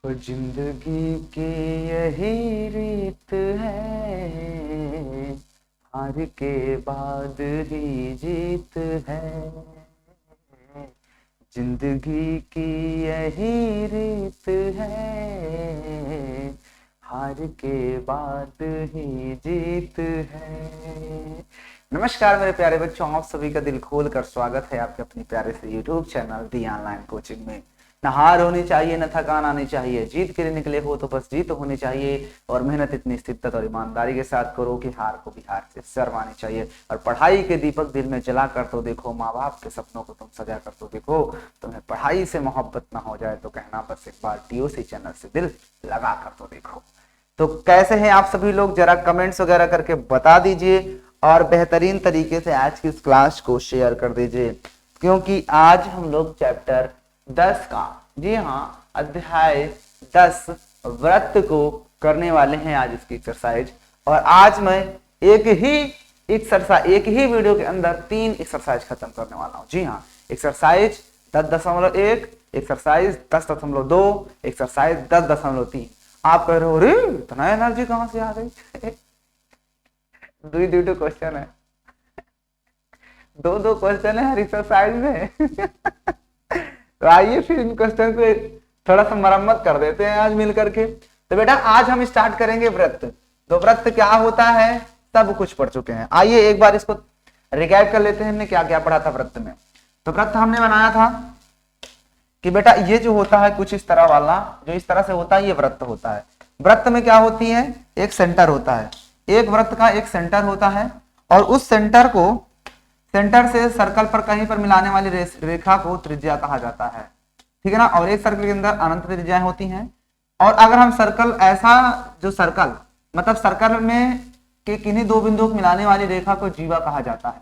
तो जिंदगी की यही रीत है, हार के बाद ही जीत है। जिंदगी की यही रीत है, हार के बाद ही जीत है। नमस्कार मेरे प्यारे बच्चों, आप सभी का दिल खोल कर स्वागत है आपके अपने प्यारे से यूट्यूब चैनल दी ऑनलाइन कोचिंग में। न हार होनी चाहिए, न थकान आनी चाहिए। जीत के लिए निकले हो तो बस जीत होनी चाहिए, और मेहनत इतनी शिद्दत और ईमानदारी के साथ करो कि हार को भी हार से शर्म आनी चाहिए। और पढ़ाई के दीपक दिल में जला कर तो देखो, माँ बाप के सपनों को तुम सजा कर तो देखो। तुम्हें पढ़ाई से मोहब्बत ना हो जाए तो कहना बस एक बार टीओसी चैनल से दिल लगा कर तो देखो। तो कैसे हैं आप सभी लोग, जरा कमेंट्स वगैरह करके बता दीजिए, और बेहतरीन तरीके से आज की इस क्लास को शेयर कर दीजिए, क्योंकि आज हम लोग चैप्टर 10 का, जी हाँ, अध्याय 10 व्रत को करने वाले हैं आज इसकी एक्सरसाइज। और आज मैं एक ही वीडियो के अंदर 3 एक्सरसाइज खत्म करने वाला हूँ। जी हाँ, एक्सरसाइज 10.1, एक्सरसाइज 10.2, एक्सरसाइज 10.3। आप कह रहे हो रे इतना एनर्जी कहां से आ गई? दो क्वेश्चन है, दो क्वेश्चन है हर एक्सरसाइज में। तो आइए फिर इन क्वेश्चन को थोड़ा सा मरम्मत कर देते हैं आज मिल करके। तो बेटा आज हम स्टार्ट करेंगे व्रत। तो व्रत क्या होता है सब कुछ पढ़ चुके हैं। आइए एक बार इसको रिकैप कर लेते हैं, हमने क्या क्या पढ़ा था व्रत में। तो व्रत हमने बनाया था कि बेटा ये जो होता है कुछ इस तरह वाला, जो इस तरह से होता है, ये व्रत होता है। व्रत में क्या होती है, एक सेंटर होता है, एक व्रत का एक सेंटर होता है, और उस सेंटर को, सेंटर से सर्कल पर कहीं पर मिलाने वाली रेखा को त्रिज्या कहा जाता है, ठीक है ना। और एक सर्कल के अंदर अनंत त्रिज्याएं होती हैं। और अगर हम सर्कल, ऐसा जो सर्कल मतलब सर्कल में के किन्हीं दो बिंदुओं को मिलाने वाली रेखा को जीवा कहा जाता है।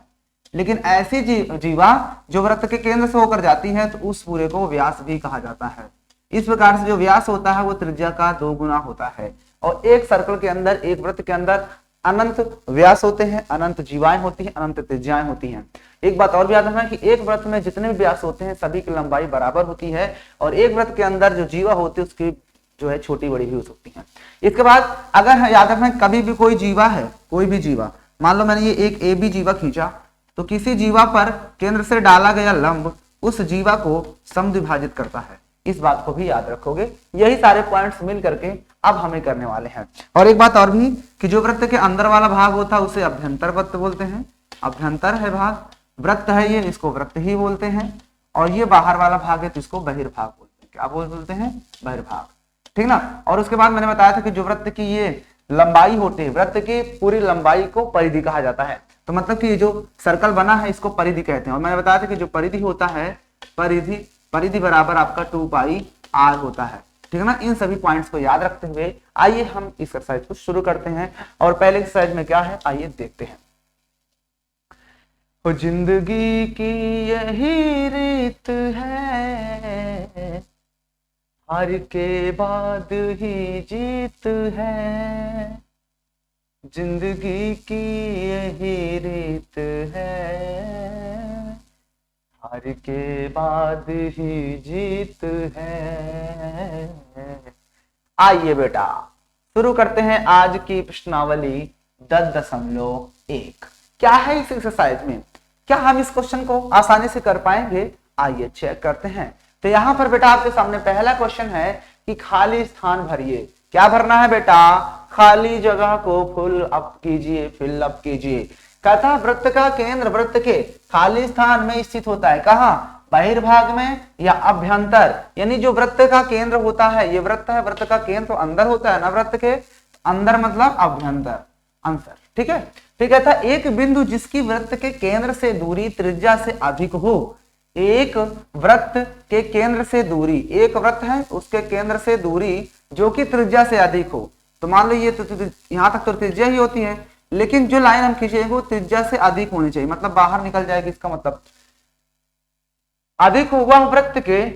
लेकिन ऐसी जीवा जो वृत्त के केंद्र से होकर जाती है तो उस पूरे को व्यास भी कहा जाता है। इस प्रकार से जो व्यास होता है वो त्रिज्या का 2 गुना होता है। और एक सर्कल के अंदर, एक वृत्त के अंदर अनंत व्यास होते हैं, अनंत जीवाएं होती हैं, अनंत त्रिज्याएं होती हैं। एक बात और भी याद रखना कि एक वृत्त में जितने भी व्यास होते हैं सभी की लंबाई बराबर होती है, और एक वृत्त के अंदर जो जीवा होती है उसकी जो है छोटी बड़ी भी हो सकती है। इसके बाद अगर याद रखना कभी भी कोई जीवा है, कोई भी जीवा, मान लो मैंने ये एक ए बी जीवा खींचा, तो किसी जीवा पर केंद्र से डाला गया लंब उस जीवा को समद्विभाजित करता है। इस बात को भी याद रखोगे। यही सारे पॉइंट्स मिल करके अब हमें करने वाले हैं। और एक बात और भी कि जो वृत्त के अंदर वाला भाग होता है उसे अभ्यंतर वृत्त बोलते हैं। अभ्यंतर है भाग, वृत्त है ये, इसको वृत्त ही बोलते हैं। और ये बाहर वाला भाग है तो इसको बहिर्भाग बोलते हैं। क्या बोलते हैं? बहिर्भाग, ठीक ना। और उसके बाद मैंने बताया था कि जो वृत्त की ये लंबाई होती है, वृत्त की पूरी लंबाई को परिधि कहा जाता है। तो मतलब कि जो सर्कल बना है इसको परिधि कहते हैं। और मैंने बताया था कि जो परिधि होता है, परिधि बराबर आपका 2πr होता है, ठीक है ना। इन सभी पॉइंट्स को याद रखते हुए आइए हम एक्सरसाइज को शुरू करते हैं। और पहले एक्सरसाइज में क्या है आइए देखते हैं। हो जिंदगी की यही रीत है, हार के बाद ही जीत है। जिंदगी की यही रीत है, हार के बाद ही जीत है। आइए बेटा शुरू करते हैं आज की प्रश्नावली 10.1। क्या है इस एक्सरसाइज में, क्या हम इस क्वेश्चन को आसानी से कर पाएंगे? आइए चेक करते हैं। तो यहां पर बेटा आपके सामने पहला क्वेश्चन है कि खाली स्थान भरिए। क्या भरना है बेटा? खाली जगह को फिल अप कीजिए, फिल अप कीजिए। कहता वृत्त का केंद्र वृत्त के खाली स्थान में स्थित होता है। कहां? बहिर्भाग में या अभ्यंतर। यानी जो वृत्त का केंद्र होता है, ये वृत्त है, वृत्त का केंद्र तो अंदर होता है ना, वृत्त के अंदर मतलब अभ्यंतर, आंसर, ठीक है। ठीक है, था एक बिंदु जिसकी वृत्त के केंद्र से दूरी त्रिज्या से अधिक हो। एक वृत्त के केंद्र से दूरी, एक वृत्त है उसके केंद्र से दूरी जो कि त्रिज्या से अधिक हो। तो मान लो ये यहां तक तो त्रिज्या ही होती है, लेकिन जो लाइन हम खींचेंगे वो त्रिज्या से अधिक होनी चाहिए, मतलब बाहर निकल जाएगी। इसका मतलब अधिक हुआ वृत्त के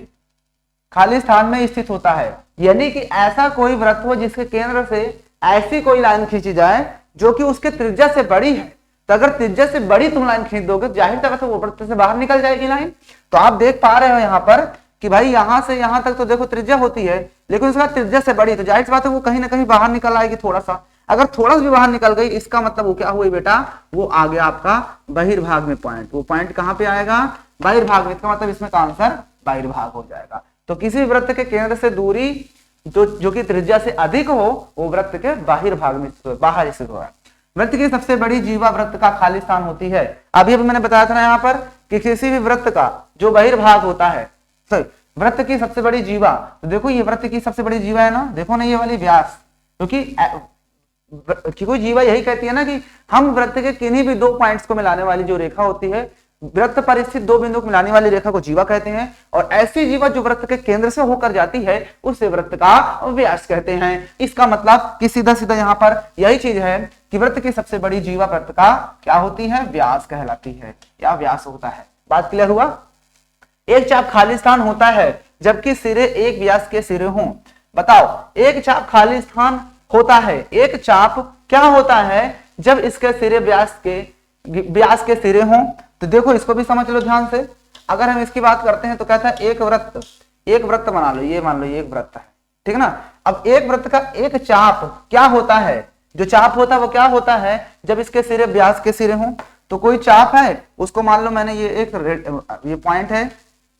खाली स्थान में स्थित होता है। यानी कि ऐसा कोई वृत्त हो जिसके केंद्र से ऐसी कोई लाइन खींची जाए जो कि उसके त्रिज्या से बड़ी है। तो अगर त्रिज्या से बड़ी तुम लाइन खींच दोगे जाहिर तौर से वो वृत्त से बाहर निकल जाएगी लाइन। तो आप देख पा रहे हो यहाँ पर कि भाई यहां से यहां तक तो देखो त्रिज्या होती है, लेकिन उसका त्रिज्या से बड़ी, तो जाहिर सी बात है वो कहीं ना कहीं बाहर निकल आएगी थोड़ा सा। अगर थोड़ा सा भी बाहर निकल गई, इसका मतलब वो क्या हुई बेटा, वो आ गया आपका बहिर्भाग में पॉइंट। वो पॉइंट कहां पे आएगा, बहिर्भाग में। इसका मतलब इसमें का आंसर बहिर्भाग हो जाएगा। तो किसी वृत्त के केंद्र से दूरी जो कि त्रिज्या से अधिक हो, वो वृत्त के बहिर्भाग में स्थित हो, बाहर स्थित हो। वृत्त की सबसे बड़ी जीवा वृत्त का खाली स्थान होती है। अभी मैंने बताया था ना यहाँ पर कि किसी भी वृत्त का जो बहिर्भाग होता है, सॉरी, वृत्त की सबसे बड़ी जीवा, तो देखो ये वृत्त की सबसे बड़ी जीवा है ना, देखो ना ये वाली व्यास, क्योंकि कोई जीवा यही कहती है ना कि हम वृत्त के किन्हीं भी दो पॉइंट्स को मिलाने वाली जो रेखा होती है, वृत्त पर स्थित दो बिंदु को मिलाने वाली रेखा को जीवा कहते हैं। और ऐसी जीवा जो वृत्त के केंद्र से होकर जाती है उसे वृत्त का व्यास कहते हैं। इसका मतलब कि सीधा सीधा यहाँ पर यही चीज है कि वृत्त की सबसे बड़ी जीवा वृत्त का क्या होती है, व्यास कहलाती है या व्यास होता है। बात क्लियर हुआ। एक चाप खाली स्थान होता है जबकि सिरे एक व्यास के सिरे हों। बताओ, एक चाप खाली स्थान होता है, एक चाप क्या होता है जब इसके सिरे व्यास के सिरे हों। तो देखो इसको भी समझ लो ध्यान से। अगर हम इसकी बात करते हैं तो कहता है एक वृत्त बना लो, ये मान लो ये एक वृत्त है, ठीक है ना। अब एक वृत्त का एक चाप क्या होता है, जो चाप होता है वो क्या होता है जब इसके सिरे व्यास के सिरे हों। तो कोई चाप है, उसको मान लो मैंने ये पॉइंट है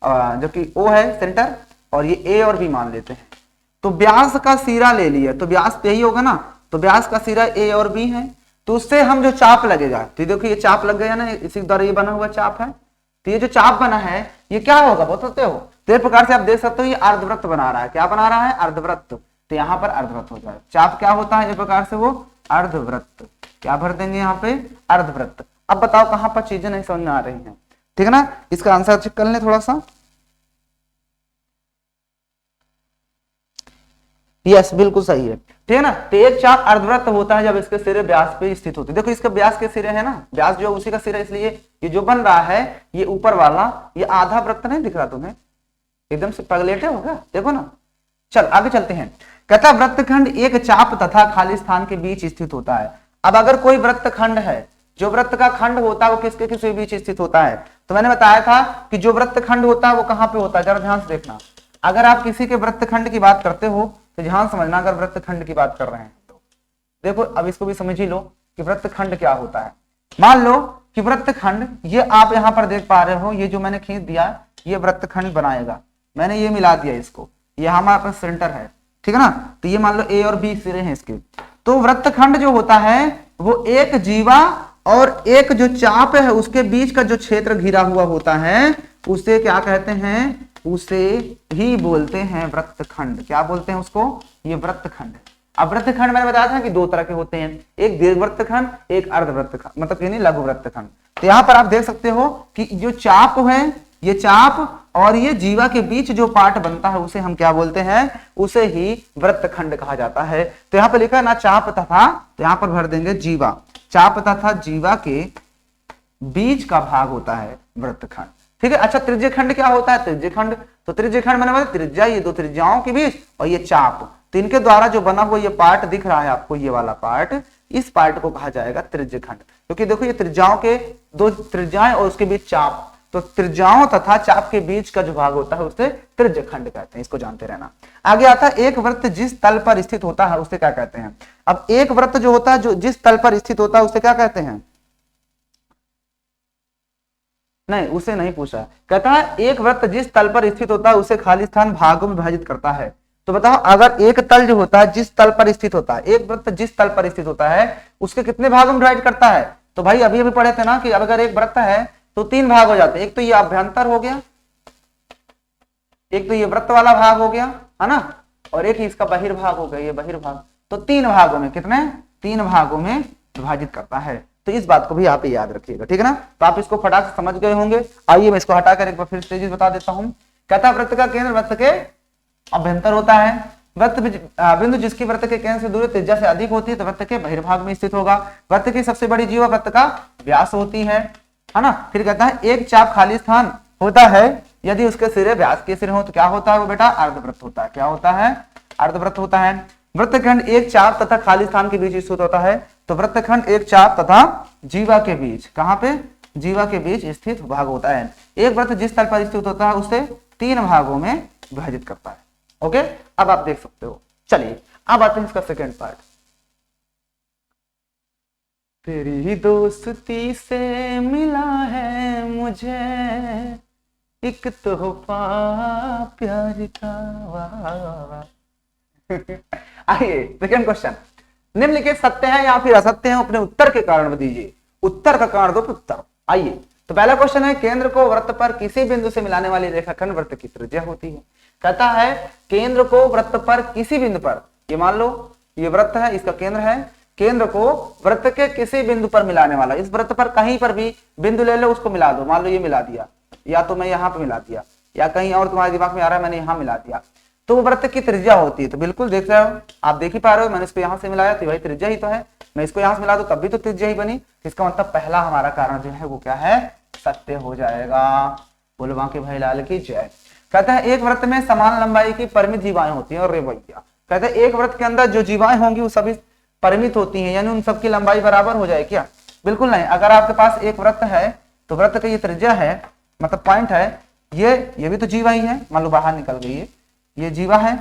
जो कि O है सेंटर, और ये A और B मान लेते हैं। तो व्यास का सिरा ले लिया, तो व्यास यही होगा ना, तो व्यास का सिरा A और B है, तो उससे हम जो चाप लगेगा, तो देखो ये चाप लग गया ना, इसी द्वारा ये बना हुआ चाप है। तो ये जो चाप बना है ये क्या होगा बोल सकते हो। तो इस प्रकार से आप देख सकते हो ये अर्धवृत्त बना रहा है। क्या बना रहा है, अर्धवृत्त। तो यहाँ पर अर्धवृत्त हो जाए। चाप क्या होता है, इस प्रकार से वो अर्धवृत्त। क्या भर देंगे यहाँ पे, अर्धवृत्त। अब बताओ कहां पर चीजें नहीं समझ में आ रही हैं, ठीक है ना। इसका आंसर चेक कर लें थोड़ा सा। यस, बिल्कुल सही है, ठीक है ना। तो एक चाप अर्धवृत्त होता है जब इसके सिरे व्यास पे स्थित होते हैं। देखो इसका व्यास के सिरे है ना, व्यास जो उसी का सिरा, इसलिए ये जो बन रहा है ये ऊपर वाला ये आधा वृत्त नहीं दिख रहा तुम्हें, एकदम से पगलेटे हो गया, देखो ना। चल आगे चलते हैं। कहता वृत्तखंड एक चाप तथा खाली स्थान के बीच स्थित होता है। अब अगर कोई वृत्तखंड है, जो वृत्त का खंड होता है वो किसके किसके बीच स्थित होता है। तो मैंने बताया था कि जो वृत्तखंड होता है वो कहां पे होता है, जरा ध्यान से देखना। अगर आप किसी के वृत्तखंड की बात करते हो तो ध्यान समझना, अगर वृत्तखंड की बात कर रहे हैं तो देखो अब इसको भी समझ ही लो कि वृत्तखंड क्या होता है। मान लो कि वृत्तखंड, ये आप यहां पर देख पा रहे हो, ये जो मैंने खींच दिया ये वृत्तखंड बनाएगा, मैंने ये मिला दिया इसको, ये हमारे पास सेंटर है, ठीक है ना। तो ये मान लो A और B सिरे हैं इसके। तो वृत्तखंड जो होता है वो एक जीवा और एक जो चाप है उसके बीच का जो क्षेत्र घिरा हुआ होता है उसे क्या कहते हैं, उसे ही बोलते हैं वृत्तखंड। क्या बोलते हैं उसको, ये वृत्तखंड। अब वृत्तखंड मैंने बताया था कि दो तरह के होते हैं, एक दीर्घवृत्तखंड, एक अर्धवृत्तखंड, मतलब यानी लघु वृत्तखंड। तो यहाँ पर आप देख सकते हो कि जो चाप है, ये चाप और ये जीवा के बीच जो पार्ट बनता है उसे हम क्या बोलते हैं, उसे ही वृत्तखंड कहा जाता है। तो यहाँ पर लिखा है ना चाप तथा, तो यहाँ पर भर देंगे जीवा। चाप तथा जीवा के बीच का भाग होता है वृत्तखंड, ठीक है। अच्छा त्रिज्यखंड क्या होता है, त्रिज्यखंड, तो त्रिज्यखंड मैंने बताया त्रिज्या, ये दो त्रिज्याओं के बीच और ये चाप, तो इनके द्वारा जो बना हुआ ये पार्ट दिख रहा है आपको, ये वाला पार्ट, इस पार्ट को कहा जाएगा त्रिज्यखंड। क्योंकि देखो ये त्रिज्याओं के दो त्रिज्याएं और उसके बीच चाप, तो त्रिज्याओं तथा चाप के बीच का जो भाग होता है उसे त्रिज्यखंड कहते हैं, इसको जानते रहना। आगे आता है एक वृत्त जिस तल पर स्थित होता है उसे क्या कहते हैं। अब एक वृत्त जो होता है जो जिस तल पर स्थित होता है उसे क्या कहते हैं, नहीं उसे नहीं पूछा, कहता है एक वृत्त जिस तल पर स्थित होता है उसे खाली स्थान भागों में विभाजित करता है। तो बताओ अगर एक तल जो होता है जिस तल पर स्थित होता है, एक वृत्त जिस तल पर स्थित होता है उसके कितने भागों में डिवाइड करता है। तो भाई अभी अभी पढ़े थे ना कि अगर एक वृत्त है तो तीन भाग हो जाते हैं, एक तो ये अभ्यंतर हो गया, एक तो ये वृत्त वाला भाग हो गया है ना, और एक इसका बहिर्भाग हो गया, ये बहिर्भाग। तो तीन भागों में, कितने, तीन भागों में विभाजित करता है। तो इस बात को भी आप याद रखिएगा, ठीक है ना। तो आप इसको फटाक से समझ गए होंगे। आइए मैं इसको हटाकर एक बार फिर तेजी बता देता हूं। कहता वृत्त का केंद्र वृत्त के अभ्यंतर होता है, वृत्त बिंदु जिसकी वृत्त के केंद्र से दूरी त्रिज्या से अधिक होती है तो वृत्त के बहिर्भाग में स्थित होगा। वृत्त की सबसे बड़ी जीवा वृत्त का व्यास होती है ना। फिर कहता है एक चाप खाली स्थान होता है यदि उसके सिरे व्यास के सिरे हो तो क्या होता है वो बेटा, अर्धवृत्त होता है। क्या होता है, अर्धवृत्त होता है। वृत्तखंड एक चाप तथा खाली स्थान के बीच स्थित होता है, तो वृत्तखंड एक चाप तथा जीवा के बीच, कहां पे, जीवा के बीच स्थित भाग होता है। एक वृत्त जिस तल पर स्थित होता है उसे 3 भागों में विभाजित करता है। ओके, अब आप देख सकते हो। चलिए अब आते हैं इसका सेकेंड पार्ट। तेरी दोस्ती से मिला है मुझे एक तोहफा प्यार का। वाह। आइए सेकेंड क्वेश्चन, निम्नलिखित सत्य है या फिर असत्य है, अपने उत्तर के कारण दीजिए। उत्तर का कारण दो फिर उत्तर। आइए तो पहला क्वेश्चन है, केंद्र को वृत्त पर किसी बिंदु से मिलाने वाली रेखाखंड वृत्त की त्रिज्या होती है। कहता है केंद्र को वृत्त पर किसी बिंदु पर, ये मान लो ये वृत्त है, इसका केंद्र है, केंद्र को वृत्त के किसी बिंदु पर मिलाने वाला, इस वृत्त पर कहीं पर भी बिंदु ले लो, उसको मिला दो। मान लो ये मिला दिया, या तो मैं यहाँ पे मिला दिया, या कहीं और तुम्हारे दिमाग में आ रहा है मैंने यहाँ मिला दिया, तो वो वृत्त की त्रिज्या होती है। तो बिल्कुल देख रहे हो, आप देख ही पा रहे हो, मैंने इसको यहाँ से मिलाया तो वही त्रिज्या ही तो है, मैं इसको यहाँ से मिला दूं तब भी तो त्रिज्या ही बनी। इसका मतलब पहला हमारा कारण जो है वो क्या है, सत्य हो जाएगा। बोलो बांके भाई लाल की जय। कहता है एक वृत्त में समान लंबाई की परिमित जीवाएं होती हैं। और रे भैया, कहते हैं एक वृत्त के अंदर जो जीवाएं होंगी वो सभी परिमित होती हैं, यानी उन सबकी लंबाई बराबर हो जाए क्या? बिल्कुल नहीं। अगर आपके पास एक वृत्त है तो वृत्त का ये त्रिज्या है, मतलब पॉइंट है, ये भी तो जीवा ही है, मान लो बाहर निकल गई है, ये जीवा है,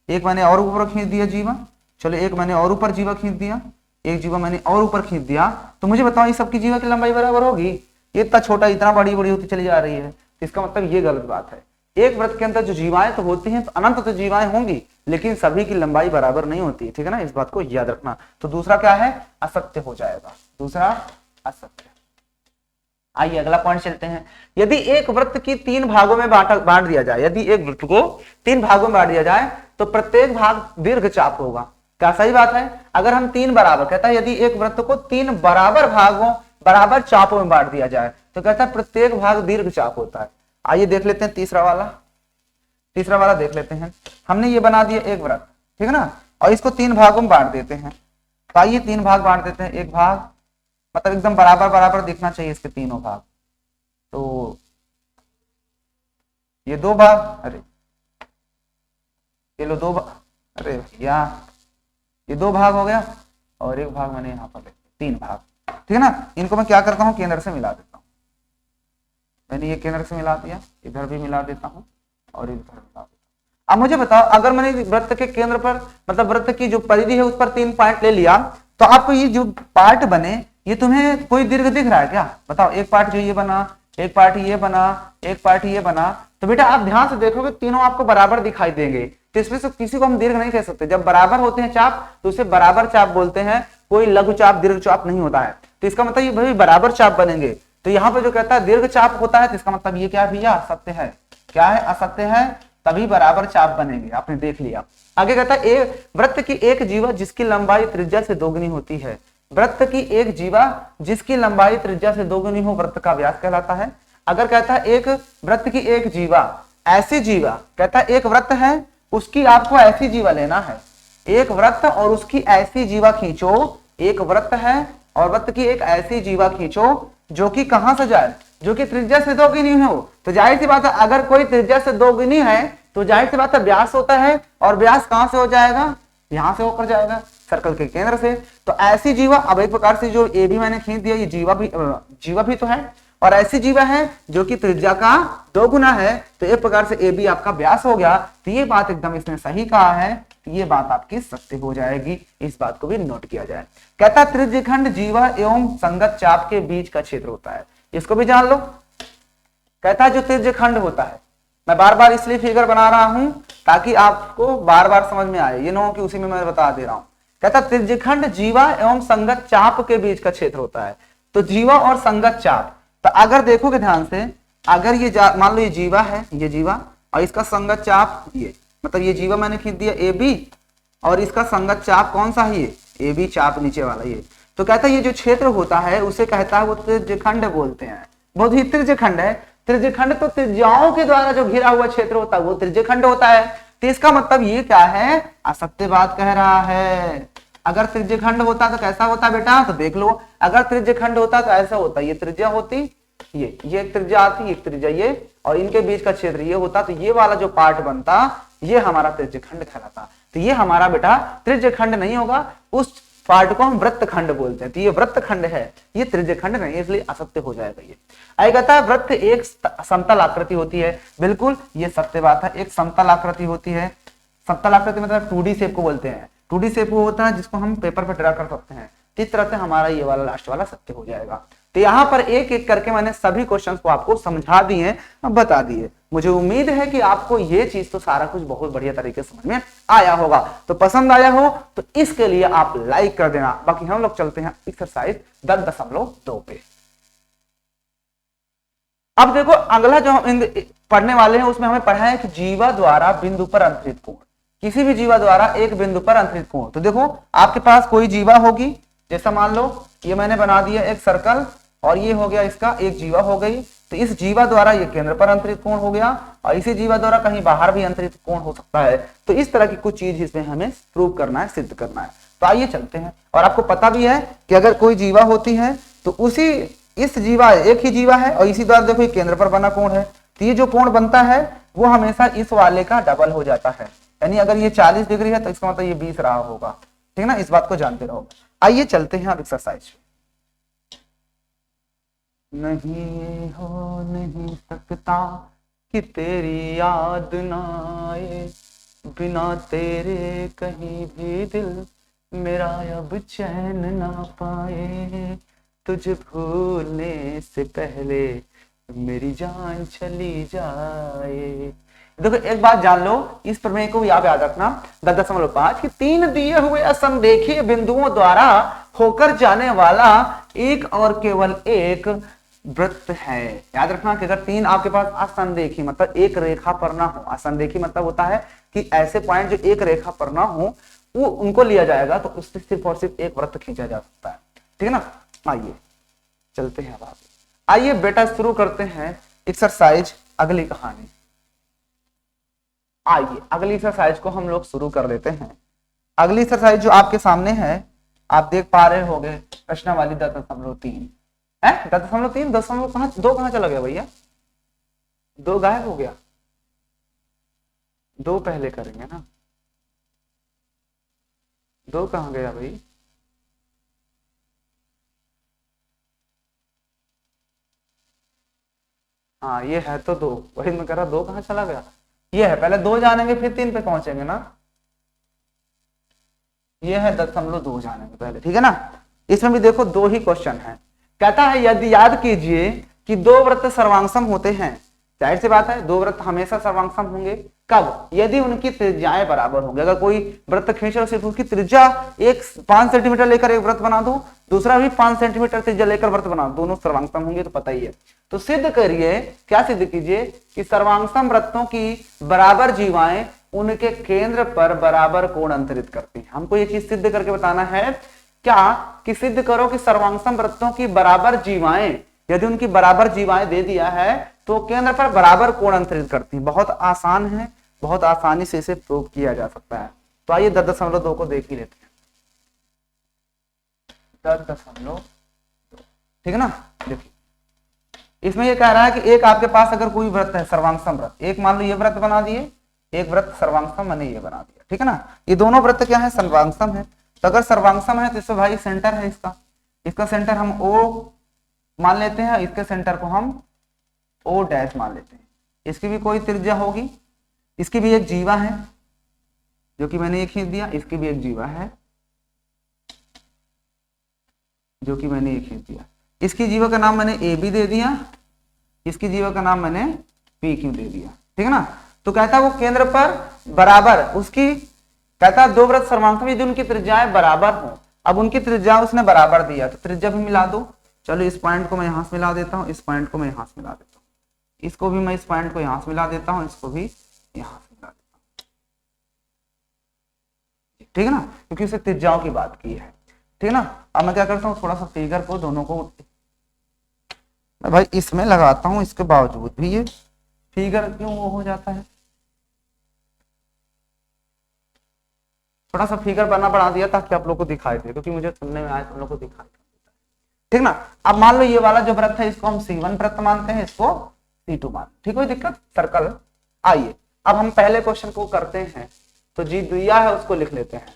एक मैंने और ऊपर खींच दिया जीवा, चलो एक मैंने और ऊपर जीवा खींच दिया, एक जीवा मैंने और ऊपर खींच दिया, तो मुझे बताओ ये सबकी जीवा की लंबाई बराबर होगी? ये इतना छोटा इतना बड़ी बड़ी होती चली जा रही है, तो इसका मतलब ये गलत बात है। एक वृत्त के अंदर जो जीवाएं तो होती हैं, तो अनंत तो जीवाएं होंगी, लेकिन सभी की लंबाई बराबर नहीं होती, ठीक है ना, इस बात को याद रखना। तो दूसरा क्या है, असत्य हो जाएगा, दूसरा असत्य। आइए अगला पॉइंट चलते हैं। यदि एक वृत्त की 3 भागों में बांट दिया जाए, यदि एक वृत्त को 3 भागों में बांट दिया जाए तो प्रत्येक भाग दीर्घ चाप होगा। क्या सही बात है? अगर हम 3 बराबर, कहता है यदि एक वृत्त को 3 बराबर भागों बराबर चापों में बांट दिया जाए तो कहता है प्रत्येक भाग दीर्घ चाप होता है। आइए देख लेते हैं तीसरा वाला देख लेते हैं। हमने ये बना दिया एक वृत्त, ठीक है ना, और इसको 3 भागों में बांट देते हैं। तो आइए 3 भाग बांट देते हैं, एक भाग मतलब एकदम बराबर बराबर दिखना चाहिए इसके तीनों भाग, तो ये 2 भाग, अरे ये लो 2 भाग, अरे भैया ये 2 भाग हो गया, और एक भाग मैंने यहाँ पर 3 भाग, ठीक है ना। इनको मैं क्या करता हूँ, केंद्र से मिला देता हूँ। मैंने ये केंद्र से मिला दिया, इधर भी मिला देता हूँ और इधर मिला देता हूँ। अब मुझे बताओ, अगर मैंने वृत्त के केंद्र पर मतलब वृत्त की जो परिधि है उस पर 3 पॉइंट ले लिया, तो आपको ये जो पार्ट बने ये तुम्हें कोई दीर्घ दिख रहा है क्या? बताओ, एक पार्ट जो ये बना, एक पार्ट ये बना, एक पार्ट ये बना, तो बेटा आप ध्यान से देखोगे तीनों आपको बराबर दिखाई देंगे, तो इसमें से किसी को हम दीर्घ नहीं कह सकते। जब बराबर होते हैं चाप तो उसे बराबर चाप बोलते हैं, कोई लघु चाप दीर्घ चाप नहीं होता है। तो इसका मतलब ये भाई बराबर चाप बनेंगे। तो यहाँ पे जो कहता है दीर्घ चाप होता है, तो इसका मतलब ये क्या है भैया, असत्य है। क्या है? असत्य है, तभी बराबर चाप बनेंगे। आपने देख लिया। आगे कहता है एक वृत्त की एक जीवा जिसकी लंबाई त्रिज्या से दोगुनी होती है। वृत्त की एक जीवा जिसकी लंबाई त्रिज्या से दोगुनी हो वृत्त का व्यास कहलाता है। अगर कहता है एक वृत्त की एक जीवा, ऐसी जीवा, कहता है एक वृत्त है उसकी आपको ऐसी जीवा लेना है, एक वृत्त और उसकी ऐसी जीवा खींचो। एक वृत्त है और वृत्त की एक ऐसी जीवा खींचो जो कि कहां से जाए, जो कि त्रिज्या से दोगुनी हो। तो जाहिर सी बात है अगर कोई त्रिज्या से दोगुनी है तो जाहिर सी बात है व्यास होता है, और व्यास कहां से हो जाएगा, यहां से होकर जाएगा, सर्कल के केंद्र से। तो ऐसी जीवा, अब एक प्रकार से जो ए भी मैंने खींच दिया, ये जीवा भी तो है, और ऐसी जीवा है जो कि त्रिज्या का 2 गुना है, तो एक प्रकार से ए भी आपका व्यास हो गया। तो ये बात एकदम इसने सही कहा है, तो ये बात आपकी सत्य हो जाएगी। इस बात को भी नोट किया जाए। कहता है त्रिज्यखंड जीवा एवं संगत चाप के बीच का क्षेत्र होता है। इसको भी जान लो। कहता है जो त्रिज्यखंड होता है, मैं बार बार इसलिए फिगर बना रहा हूं ताकि आपको बार बार समझ में आए, ये नो कि उसी में मैं बता दे रहा हूं। कहता त्रिज्यखंड जीवा एवं संगत चाप के बीच का क्षेत्र होता है। तो जीवा और संगत चाप, तो अगर देखोगे ध्यान से, अगर ये मान लो ये जीवा है, ये जीवा, और इसका संगत चाप ये, मतलब ये जीवा मैंने खींच दिया ए बी, और इसका संगत चाप कौन सा है, ये ए बी चाप नीचे वाला ये। तो कहता है ये जो क्षेत्र होता है उसे कहता है वो त्रिज्यखंड बोलते हैं। बहुत ही त्रिज्यखंड है। त्रिज्यखंड तो त्रिज्याओं के द्वारा जो घिरा हुआ क्षेत्र होता है वो त्रिज्यखंड होता है। तो इसका मतलब ये क्या है, असत्य बात कह रहा है। अगर त्रिज्यखंड होता तो कैसा होता बेटा, तो देख लो, अगर त्रिज्यखंड होता तो ऐसा होता, ये त्रिज्या होती, ये एक त्रिज्या आती, एक त्रिज्या ये, और इनके बीच का क्षेत्र ये होता, तो ये वाला जो पार्ट बनता ये हमारा त्रिज्यखंड कहलाता। तो ये हमारा बेटा त्रिज्यखंड नहीं होगा, उस पार्ट को हम वृत्तखंड बोलते हैं। तो ये वृत्तखंड है, ये त्रिज्यखंड नहीं, इसलिए असत्य हो जाएगा ये। आगे कहता है वृत्त एक समतल आकृति होती है। बिल्कुल ये सत्य बात है, एक समतल आकृति होती है। समतल आकृति मतलब 2D शेप को बोलते हैं। 2D शेप वो होता है जिसको हम पेपर पर ड्रा कर सकते हैं। इस तरह से हमारा ये वाला लास्ट वाला सत्य हो जाएगा। तो यहाँ पर एक एक करके मैंने सभी क्वेश्चंस को आपको समझा दिए, बता दिए। मुझे उम्मीद है कि आपको ये चीज तो सारा कुछ बहुत बढ़िया तरीके से समझ में आया होगा। तो पसंद आया हो तो इसके लिए आप लाइक कर देना। बाकी हम लोग चलते हैं एक्सरसाइज 10.2 पे। अब देखो अगला जो हम पढ़ने वाले हैं उसमें हमें पढ़ा है कि जीवा द्वारा बिंदु पर अंतरित कोण, किसी भी जीवा द्वारा एक बिंदु पर अंतरित कोण। तो देखो आपके पास कोई जीवा होगी, जैसा मान लो ये मैंने बना दिया एक सर्कल और ये हो गया इसका एक जीवा हो गई। तो इस जीवा द्वारा ये केंद्र पर अंतरित कोण हो गया और इसी जीवा द्वारा कहीं बाहर भी अंतरित कोण हो सकता है। तो इस तरह की कुछ चीज इसमें हमें प्रूव करना है, सिद्ध करना है। तो आइए चलते हैं। और आपको पता भी है कि अगर कोई जीवा होती है तो उसी इस जीवा एक ही जीवा है और इसी द्वारा देखो केंद्र पर बना कोण है। तो ये जो कोण बनता है वो हमेशा इस वाले का डबल हो जाता है। यानी अगर ये 40 डिग्री है तो इसका मतलब ये 20 रहा होगा। ठीक है ना, इस बात को जानते रहो। आइए चलते हैं अब एक्सरसाइज। नहीं हो नहीं सकता कि तेरी याद ना आए, बिना तेरे कहीं भी दिल मेरा अब चैन ना पाए, तुझे भूलने से पहले मेरी जान चली जाए। देखो एक बात जान लो, इस प्रमेय को याद रखना 10.5 कि 3 दिए हुए असंरेखीय बिंदुओं द्वारा होकर जाने वाला एक और केवल एक वृत्त है। याद रखना कि अगर 3 आपके पास असंरेखी मतलब एक रेखा पर ना हो, असंरेखी मतलब होता है कि ऐसे पॉइंट जो एक रेखा पर ना हो वो उनको लिया जाएगा, तो उससे सिर्फ और सिर्फ एक वृत्त खींचा जा सकता है। ठीक है ना, आइए चलते हैं अब आगे। आइए बेटा शुरू करते हैं एक्सरसाइज अगली कहानी। आइए अगली एक्सरसाइज को हम लोग शुरू कर लेते हैं। अगली एक्सरसाइज जो आपके सामने है आप देख पा रहे होंगे प्रश्नावली 10.3 है। 10.3 2 कहां चला गया भैया? 2 गायब हो गया। 2 पहले करेंगे ना, 2 कहां गया भाई? हाँ ये है तो 2, वही मैं कह रहा 2 कहां चला गया? ये है, पहले 2 जानेंगे फिर 3 पे पहुंचेंगे ना। ये है 10.2 जानेंगे पहले। ठीक है ना, इसमें भी देखो 2 ही क्वेश्चन है। कहता है यदि याद कीजिए कि 2 वृत्त सर्वांगसम होते हैं। जाहिर सी बात है 2 वृत्त हमेशा सर्वांगसम होंगे। कब? यदि उनकी त्रिज्याएं बराबर होंगे। अगर कोई वृत्त खींचे और सिर्फ उसकी त्रिज्या 5 सेंटीमीटर लेकर एक वृत्त बना दो, दूसरा भी 5 सेंटीमीटर त्रिज्या लेकर वृत्त बना दो, दोनों सर्वांगसम होंगे, तो पता ही है। तो सिद्ध करिए, क्या सिद्ध कीजिए कि सर्वांगसम वृत्तों की बराबर जीवाएं उनके केंद्र पर बराबर कोण अंतरित करती हैं। हमको ये चीज सिद्ध करके बताना है क्या कि सिद्ध करो कि सर्वांगसम वृत्तों की बराबर जीवाएं, यदि उनकी बराबर जीवाएं दे दिया है तो केंद्र पर बराबर कोण अंतरित करती है। बहुत आसान है, बहुत आसानी से इसे प्रूव किया जा सकता है। तो आइए 10.2 को देख ही लेते हैं। 10.2 ठीक है ना। देखिए इसमें ये कह रहा है कि एक आपके पास अगर कोई वृत्त है सर्वांगसम वृत्त, एक मान लो ये वृत्त बना दिए, एक वृत्त सर्वांगसम मैंने ये बना दिया। ठीक है ना, ये दोनों वृत्त क्या है? सर्वांगसम है। तो अगर सर्वांगसम है तो इसमें भाई सेंटर है इसका सेंटर हम O मान लेते हैं, इसके सेंटर को हम O' मान लेते हैं। इसकी भी कोई त्रिज्या होगी, इसकी भी एक जीवा है जो कि मैंने ये खींच दिया, इसकी भी एक जीवा है जो कि मैंने ये खींच दिया। इसकी जीवा का नाम मैंने AB दे दिया, इसकी जीवा का नाम मैंने PQ दे दिया। ठीक है ना। तो कहता है वो केंद्र पर बराबर उसकी, कहता है 2 वृत्त सर्वांगसम यदि उनकी त्रिज्याएं बराबर हो। अब उनकी त्रिज्या उसने बराबर दिया तो त्रिज्या भी मिला दो। चलो इस पॉइंट को मैं यहां से मिला देता हूं, इस पॉइंट को मैं यहां से मिला देता हूं, इसको भी मैं इस पॉइंट को यहां से मिला देता हूं, इसको भी यहां से मिला देता हूं। ठीक है ना, क्योंकि उसे त्रिज्याओं की बात की है। ठीक है ना। अब मैं क्या करता हूँ, थोड़ा सा फिगर को दोनों को मैं भाई इसमें लगाता हूं, इसके बावजूद भी ये फिगर क्यों वो हो जाता है। थोड़ा सा फिगर बना दिया ताकि आप लोग को दिखाई दे, क्योंकि मुझे सुनने में आया तुम लोग को दिखाई दे। ठीक ना। अब मान लो ये वाला जो वृत्त है इसको हम C1 वृत्त मानते हैं, इसको C2 मानते हैं। ठीक, कोई दिक्कत? सर्कल। आइए अब हम पहले क्वेश्चन को करते हैं। तो जी दिया है उसको लिख लेते हैं।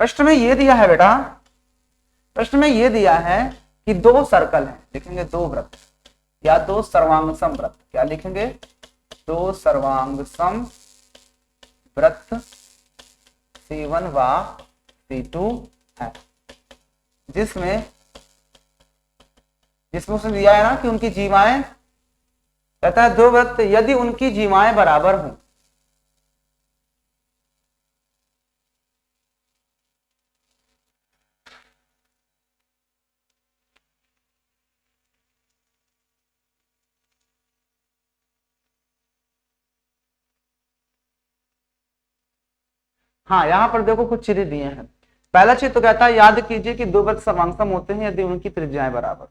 प्रश्न में ये दिया है बेटा, प्रश्न में ये दिया है कि दो सर्कल हैं, लिखेंगे दो वृत्त या दो सर्वांग सम वृत्त, क्या लिखेंगे, दो सर्वांग सम वृत्त C1 व C2 है, जिसमें उसने दिया है ना कि उनकी जीवाएं, कहता है दो वृत्त यदि उनकी जीवाएं बराबर हों, हाँ यहाँ पर देखो कुछ चीजें दिए हैं। पहला चीज तो कहता है याद कीजिए कि दो वृत्त समांसम होते हैं यदि उनकी त्रिज्याएं बराबर।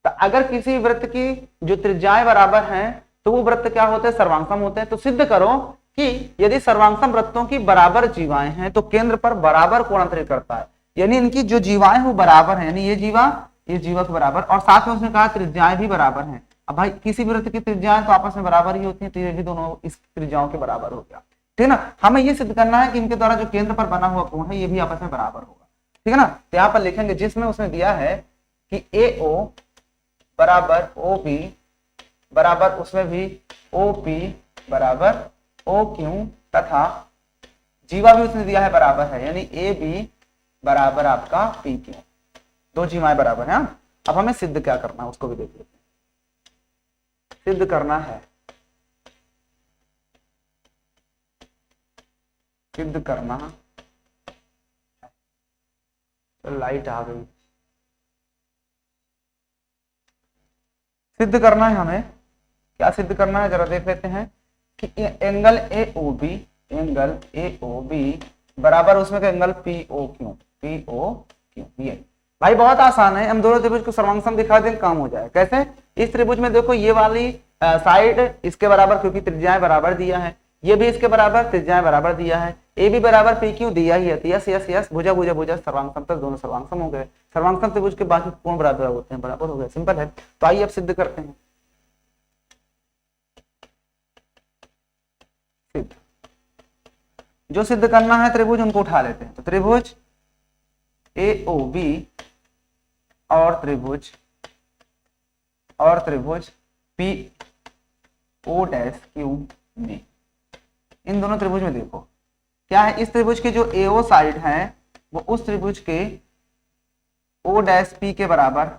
तो अगर किसी वृत्त की जो त्रिज्याएं बराबर हैं तो वो वृत्त क्या होते हैं, सर्वांगसम होते हैं। तो सिद्ध करो कि यदि सर्वांगसम वृत्तों की बराबर जीवाएं हैं तो केंद्र पर बराबर कोण अंतरित करता है, यानी इनकी जो जीवाएं वो बराबर है, यानी ये जीवा के बराबर, और साथ में उसने कहा त्रिज्याएं भी बराबर हैं। अब भाई किसी वृत्त की त्रिज्याएं तो आपस में बराबर ही होती है, तो ये भी दोनों इस त्रिज्याओं के बराबर हो गया, ठीक है ना। हमें ये सिद्ध करना है कि इनके द्वारा जो केंद्र पर बना हुआ कोण है ये भी आपस में बराबर होगा, ठीक है ना। तो यहाँ पर लिखेंगे जिसमें उसने दिया है कि AO बराबर OB बराबर उसमें भी OP बराबर OQ तथा जीवा भी उसने दिया है बराबर है, यानी AB बराबर आपका PQ, दो जीवाएं बराबर है। अब हमें सिद्ध क्या करना है उसको भी देख लेते हैं। सिद्ध करना है, सिद्ध करना, लाइट आ गई, सिद्ध करना है हमें, क्या सिद्ध करना है जरा देख लेते हैं कि एंगल AOB बराबर उसमें का एंगल POQ ये भाई बहुत आसान है। हम दोनों त्रिभुज को सर्वांगसम दिखा दें काम हो जाए। कैसे, इस त्रिभुज में देखो ये वाली साइड इसके बराबर क्योंकि त्रिज्याएं बराबर दिया है, ये भी इसके बराबर त्रिज्याएं बराबर दिया है, ए बी बराबर PQ दिया ही है, यस यस यस भुजा भुजा भुजा सर्वांगसम तक दोनों सर्वांगसम हो गए। सर्वांगसम त्रिभुज के बाकी कोण बराबर होते हैं, बराबर हो गए, सिंपल है। तो आइए अब सिद्ध करते हैं। सिद्ध जो सिद्ध करना है त्रिभुज उनको उठा लेते हैं। तो त्रिभुज AOB और त्रिभुज PO'QB, इन दोनों त्रिभुज में देखो क्या है, इस त्रिभुज की जो AO साइड है वो उस त्रिभुज के O'P के बराबर,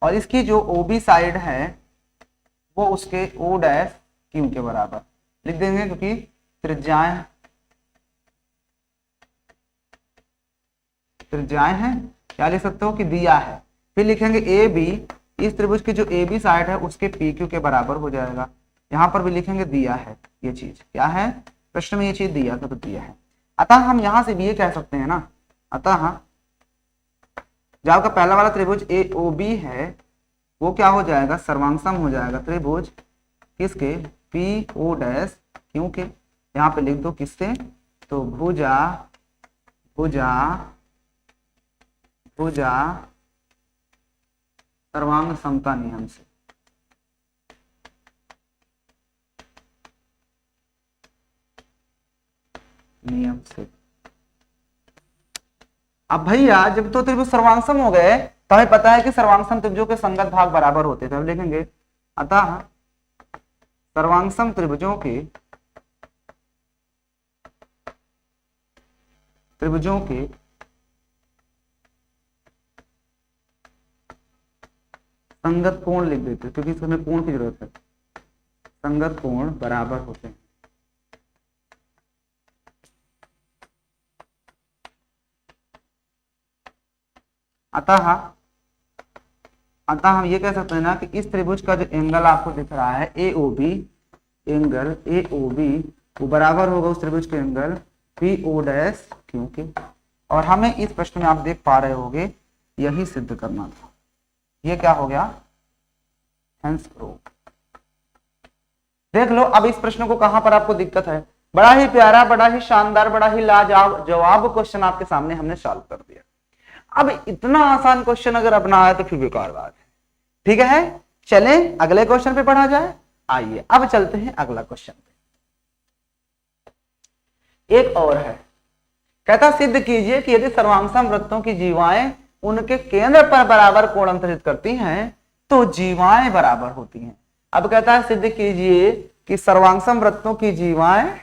और इसकी जो OB साइड है वो उसके O'Q के बराबर लिख देंगे, क्योंकि त्रिज्याएं हैं, क्या लिख सकते हो कि दिया है। फिर लिखेंगे AB, इस त्रिभुज की जो AB साइड है उसके PQ के बराबर हो जाएगा। यहां पर भी लिखेंगे दिया है, ये चीज क्या है, प्रश्न में ये चीज दिया था तो दिया है। अतः हम यहां से भी ये कह सकते हैं ना, अतः जो आपका पहला वाला त्रिभुज AOB है वो क्या हो जाएगा, सर्वांगसम हो जाएगा त्रिभुज किसके, PO'Q के। यहाँ पे लिख दो किससे, तो भुजा सर्वांग समता नियम से। अब भैया जब तो त्रिभुज सर्वांगसम हो गए तो हमें पता है कि सर्वांगसम त्रिभुजों के संगत भाग बराबर होते थे। अब लिखेंगे अतः सर्वांगसम त्रिभुजों के संगत कोण लिख देते हैं, क्योंकि इसमें कोण की जरूरत है, संगत कोण बराबर होते हैं। अतः हम ये कह सकते हैं ना कि इस त्रिभुज का जो एंगल आपको दिख रहा है AOB, एंगल AOB वो बराबर होगा उस त्रिभुज के एंगल PO'Q के। और हमें इस प्रश्न में आप देख पा रहे होंगे यही सिद्ध करना था। ये क्या हो गया, हेंस प्रूव। देख लो अब इस प्रश्न को कहां पर आपको दिक्कत है। बड़ा ही प्यारा, बड़ा ही शानदार, बड़ा ही लाजवाब क्वेश्चन आपके सामने हमने सॉल्व कर दिया। अब इतना आसान क्वेश्चन अगर अपना आया तो फिर बेकार बात है, ठीक है। चलें अगले क्वेश्चन पे पढ़ा जाए। आइए अब चलते हैं अगला क्वेश्चन पे। एक और है, कहता सिद्ध कीजिए कि यदि सर्वांगसम वृत्तों की जीवाएं उनके केंद्र पर बराबर कोण अंतरित करती हैं तो जीवाएं बराबर होती हैं। अब कहता है सिद्ध कीजिए कि सर्वांगसम वृत्तों की जीवाएं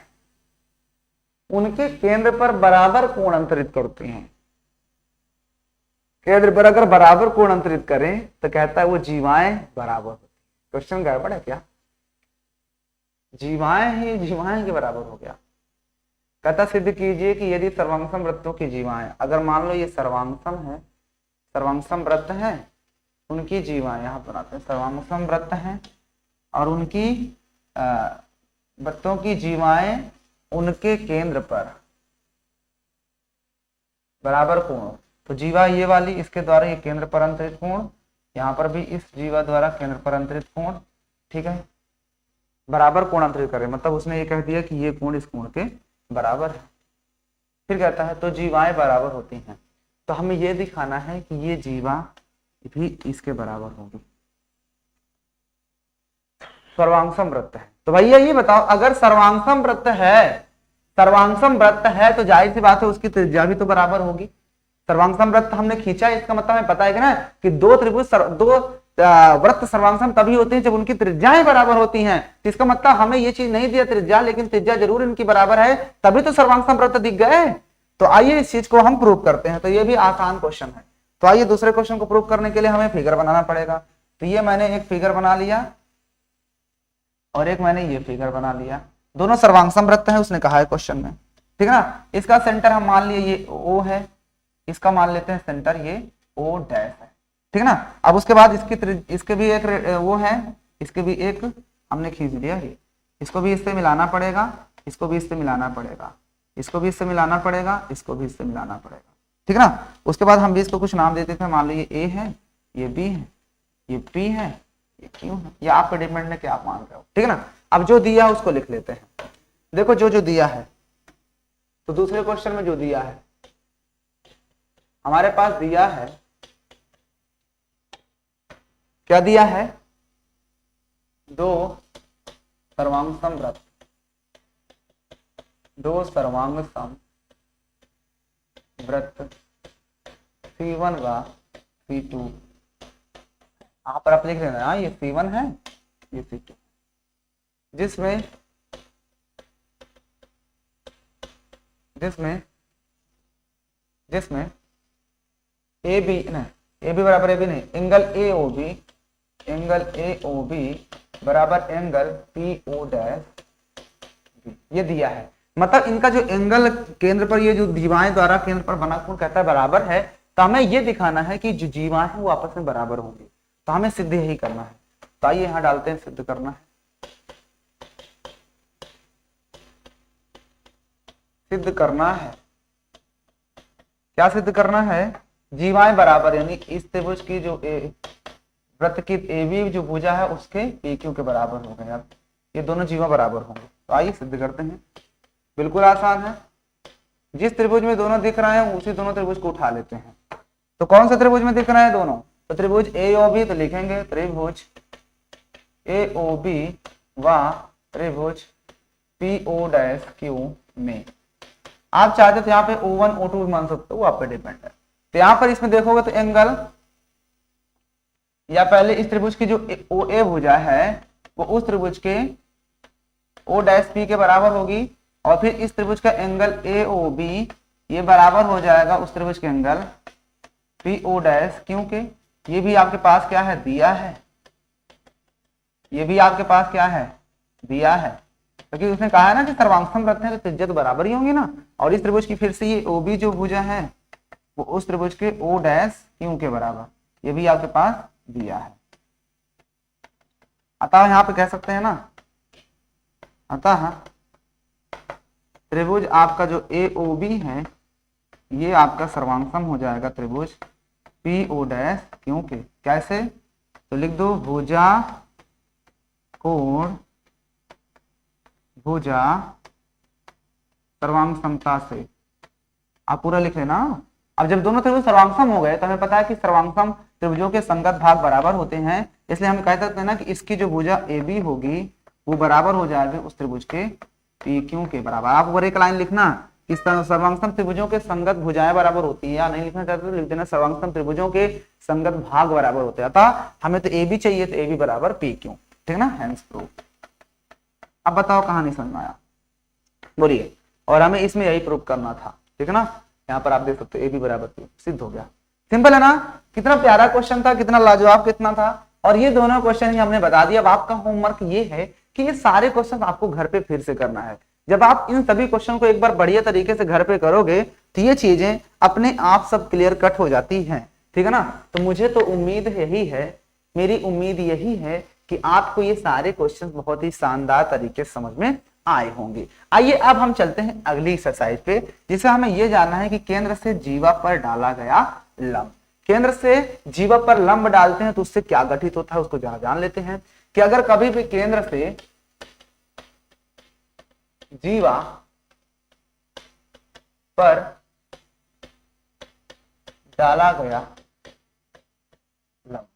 उनके केंद्र पर बराबर कोण अंतरित करती हैं। केंद्र पर अगर बराबर कोण अंतरित करें तो कहता है वो जीवाएं बराबर होती हैं। क्वेश्चन गड़बड़ है क्या? जीवाएं ही जीवाएं के बराबर हो गया। कहता सिद्ध कीजिए कि यदि सर्वांगसम वृत्तों की जीवाएं, अगर मान लो ये सर्वांगसम है, सर्वांगसम वृत्त है, उनकी जीवाएं यहां पर आते हैं, सर्वांगसम वृत्त है और उनकी वृत्तों की जीवाएं उनके केंद्र पर बराबर कोण, तो जीवा ये वाली इसके द्वारा ये केंद्र पर अंतरित कोण, यहाँ पर भी इस जीवा द्वारा केंद्र पर अंतरित कोण, ठीक है, बराबर कोण अंतरित करे, मतलब उसने ये कह दिया कि ये कोण इस कोण के बराबर है। फिर कहता है तो जीवाएं बराबर होती हैं, तो हमें ये दिखाना है कि ये जीवा भी इसके बराबर होगी। सर्वांगसम वृत्त है तो भैया ये बताओ, अगर सर्वांगसम वृत्त है, सर्वांगसम वृत्त है तो जाहिर सी बात है उसकी त्रिज्या भी तो बराबर होगी। सर्वांगसम वृत्त हमने खींचा, इसका मतलब हमें पता है कि ना कि दो त्रिभुज दो वृत्त सर्वांगसम तभी होते हैं जब उनकी त्रिज्याएं बराबर होती हैं। तो इसका मतलब हमें ये चीज नहीं दिया त्रिज्या, लेकिन त्रिज्या जरूर इनकी बराबर है, तभी तो सर्वांगसम वृत्त दिख गए। तो आइए इस चीज को हम प्रूव करते हैं। तो ये भी आसान क्वेश्चन है। तो आइए दूसरे क्वेश्चन को प्रूव करने के लिए हमें फिगर बनाना पड़ेगा। तो ये मैंने एक फिगर बना लिया और एक मैंने ये फिगर बना लिया, दोनों सर्वांगसम वृत्त है, उसने कहा है क्वेश्चन में, ठीक है ना। इसका सेंटर हम मान लिए ये O है, इसका मान लेते हैं सेंटर ये O डैश है, ठीक है ना। अब उसके बाद इसके भी एक वो है, इसके भी एक हमने खींच लिया ये, इसको भी इससे मिलाना पड़ेगा, इसको भी इससे मिलाना पड़ेगा, इसको भी इससे मिलाना पड़ेगा, इसको भी इससे मिलाना पड़ेगा, ठीक है ना। उसके बाद हम भी इसको कुछ नाम देते थे, मान लो ये A है, ये B है, ये P है, ये Q है, ये आप पे डिपेंड है कि आप मान रहे हो, ठीक है ना। अब जो दिया है उसको लिख लेते हैं। देखो जो जो दिया है, तो दूसरे क्वेश्चन में जो दिया है, हमारे पास दिया है, क्या दिया है, दो सर्वांगसम वृत्त, दो सर्वांगसम वृत्त C1 व C2, यहाँ पर आप लिख लेना, हाँ ये C1 है, ये C2, जिसमें ए बी नहीं, ए बी बराबर ए बी नहीं, एंगल ए ओ बी बराबर angle P O dash B, ये दिया है। मतलब इनका जो एंगल केंद्र पर, ये जो जीवाएं द्वारा केंद्र पर बना कोण कहता है बराबर है, तो हमें ये दिखाना है कि जो जीवाएं हैं वो आपस में बराबर होंगी। तो हमें सिद्ध यही करना है। तो आइए यहां डालते हैं, सिद्ध करना है, सिद्ध करना है, क्या सिद्ध करना है, जीवाएं बराबर, यानी इस त्रिभुज की जो वृत्त की AB जो भुजा है उसके PQ के बराबर हो गए। अब ये दोनों जीवा बराबर होंगे। तो आइए सिद्ध करते हैं, बिल्कुल आसान है। जिस त्रिभुज में दोनों दिख रहे हैं उसी दोनों त्रिभुज को उठा लेते हैं। तो कौन सा त्रिभुज में दिख रहे हैं दोनों, तो त्रिभुज AOB, तो लिखेंगे त्रिभुज AOB व त्रिभुज PO'Q में। आप चाहते तो यहाँ पे O1 O2 मान सकते हो, वो आप पे डिपेंड है। तो यहाँ पर इसमें देखोगे तो एंगल, या पहले इस त्रिभुज की जो OA भुजा है वो उस त्रिभुज के O' के बराबर होगी, और फिर इस त्रिभुज का एंगल AOB ये बराबर हो जाएगा उस त्रिभुज के एंगल PO', क्योंकि ये भी आपके पास क्या है, दिया है, ये भी आपके पास क्या है, दिया है, क्योंकि उसने कहा है ना कि सर्वांगसम वृत्त है तो त्रिज्या तो बराबर ही होंगी ना। और इस त्रिभुज की फिर से ये OB जो भुजा है वो उस त्रिभुज के O' के बराबर, ये भी आपके पास दिया है। अतः यहाँ पे कह सकते हैं ना, अतः त्रिभुज आपका जो AOB है ये आपका सर्वांगसम हो जाएगा त्रिभुज PO', क्योंकि कैसे, तो लिख दो भुजा कोण भुजा सर्वांगसमता से, आप पूरा लिख लेना। अब जब दोनों त्रिभुज सर्वांगसम हो गए तो हमें पता है कि सर्वांगसम त्रिभुजों के संगत भाग बराबर होते हैं, इसलिए हम कह सकते हैं ना कि इसकी जो भुजा AB होगी वो बराबर हो जाएगी उस त्रिभुज के PQ के बराबर। आप ऊपर एक लाइन लिखना इस तरह सर्वांगसम त्रिभुजों के संगत भुजाएं बराबर होती है, या नहीं लिखना चाहते तो लिख देना सर्वांगसम त्रिभुजों के संगत भाग बराबर होते हैं। अतः हमें तो ए बी चाहिए, तो ए बी बराबर पी क्यू, ठीक है ना, हेंस प्रूव। अब बताओ कहां नहीं समझ में आया, बोलिए। और हमें इसमें यही प्रूव करना था, ठीक है ना। यहाँ पर आप देख सकते हो ए बी बराबर पी, सिद्ध हो गया। सिंपल है ना, कितना प्यारा क्वेश्चन था, कितना लाजवाब कितना था। और ये दोनों क्वेश्चन ही हमने बता दिया। अब आपका होमवर्क ये है कि ये सारे क्वेश्चन आपको घर पे फिर से करना है। जब आप इन सभी क्वेश्चन को एक बार बढ़िया तरीके से घर पे करोगे तो ये चीजें अपने आप सब क्लियर कट हो जाती हैं, ठीक है ना। तो मुझे तो उम्मीद यही है, मेरी उम्मीद यही है कि आपको ये सारे क्वेश्चन बहुत ही शानदार तरीके से समझ में आए होंगे। आइए अब हम चलते हैं अगली एक्सरसाइज पे, जिसे हमें यह जानना है कि केंद्र से जीवा पर डाला गया लंब। केंद्र से जीवा पर लंब डालते हैं तो उससे क्या गठित होता है, उसको जरा जान लेते हैं कि अगर कभी भी केंद्र से जीवा पर डाला गया लंब,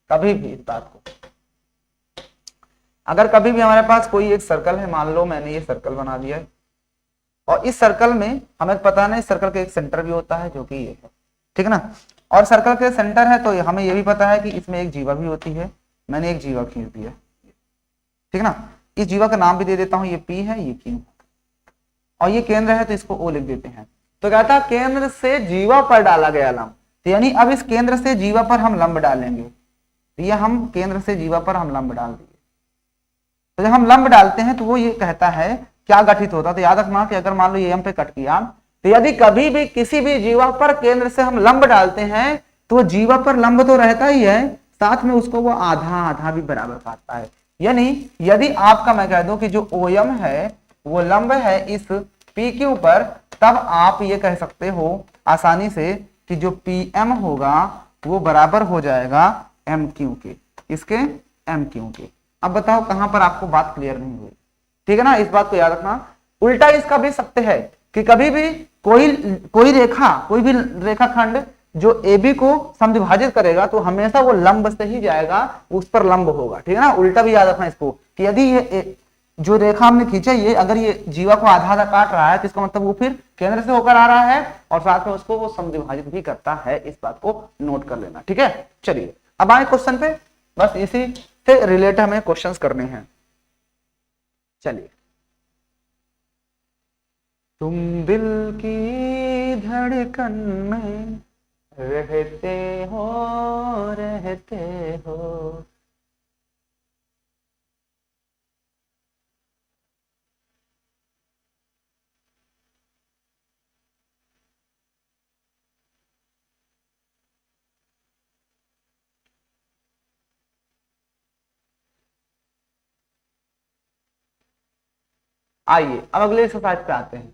कभी भी इस बात को, अगर कभी भी हमारे पास कोई एक सर्कल है, मान लो मैंने ये सर्कल बना दिया है, और इस सर्कल में हमें पता नहीं सर्कल का एक सेंटर भी होता है जो कि ये है, ठीक है ना। और सर्कल के सेंटर है तो हमें ये भी पता है कि इसमें एक जीवा भी होती है। मैंने एक जीवा खींच दिया, ठीक है ना। इस जीवा का नाम भी दे देता हूं, ये पी है, ये क्यू, और ये केंद्र है तो इसको ओ लिख देते हैं। तो कहता केंद्र से जीवा पर डाला गया लंब, तो यानी अब इस केंद्र से जीवा पर हम लंब डालेंगे। तो ये हम केंद्र से जीवा पर हम लंब डाल दिए। तो जब हम लंब डालते हैं तो वो ये कहता है क्या गठित होता है। तो याद रखना कि अगर मान लो ये एम पे कट किया, तो यदि कभी भी किसी भी जीवा पर केंद्र से हम लंब डालते हैं तो वो जीवा पर लंब तो रहता ही है, साथ में उसको वो आधा आधा भी बराबर काटता है। यानी यदि आपका मैं कह दूं कि जो ओएम है वो लंब है इस पी क्यू पर, तब आप ये कह सकते हो आसानी से कि जो पी एम होगा वो बराबर हो जाएगा एम क्यू के, इसके एम क्यू के। अब बताओ कहां पर आपको बात क्लियर नहीं हुई, ठीक है ना, इस बात को याद रखना। उल्टा इसका भी सत्य है कि कभी भी कोई रेखा, कोई भी रेखाखंड जो AB को समद्विभाजित करेगा तो हमेशा वो लंब से ही जाएगा, उस पर लंब होगा, ठीक है ना। उल्टा भी याद रखना इसको कि यदि ये जो रेखा हमने खींचा ये अगर ये जीवा को आधा आधा काट रहा है तो इसका मतलब वो फिर केंद्र से होकर आ रहा है और साथ में उसको वो समद्विभाजित भी करता है। इस बात को नोट कर लेना, ठीक है। चलिए अब आए क्वेश्चन पे, बस इसी से रिलेटेड हमें क्वेश्चंस करने हैं। चलिए, तुम दिल की धड़कन में रहते हो रहते हो। आइए अब अगले एक्सरसाइज पे आते हैं।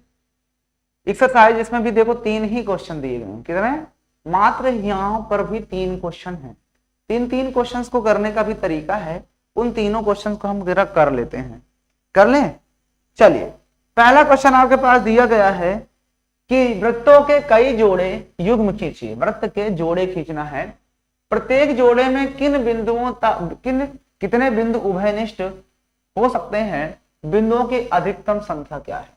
एक्सरसाइज इसमें भी देखो 3 ही क्वेश्चन दिए गए हैं, कितने, मात्र यहां पर भी 3 क्वेश्चन हैं। 3 क्वेश्चंस को करने का भी तरीका है, उन तीनों क्वेश्चंस को हम जरा कर लेते हैं, कर लें। चलिए पहला क्वेश्चन आपके पास दिया गया है कि वृत्तों के कई जोड़े युग्म खींचिए। वृत्त के जोड़े खींचना है, प्रत्येक जोड़े में कितने बिंदु उभयनिष्ठ हो सकते हैं, बिंदुओं की अधिकतम संख्या क्या है।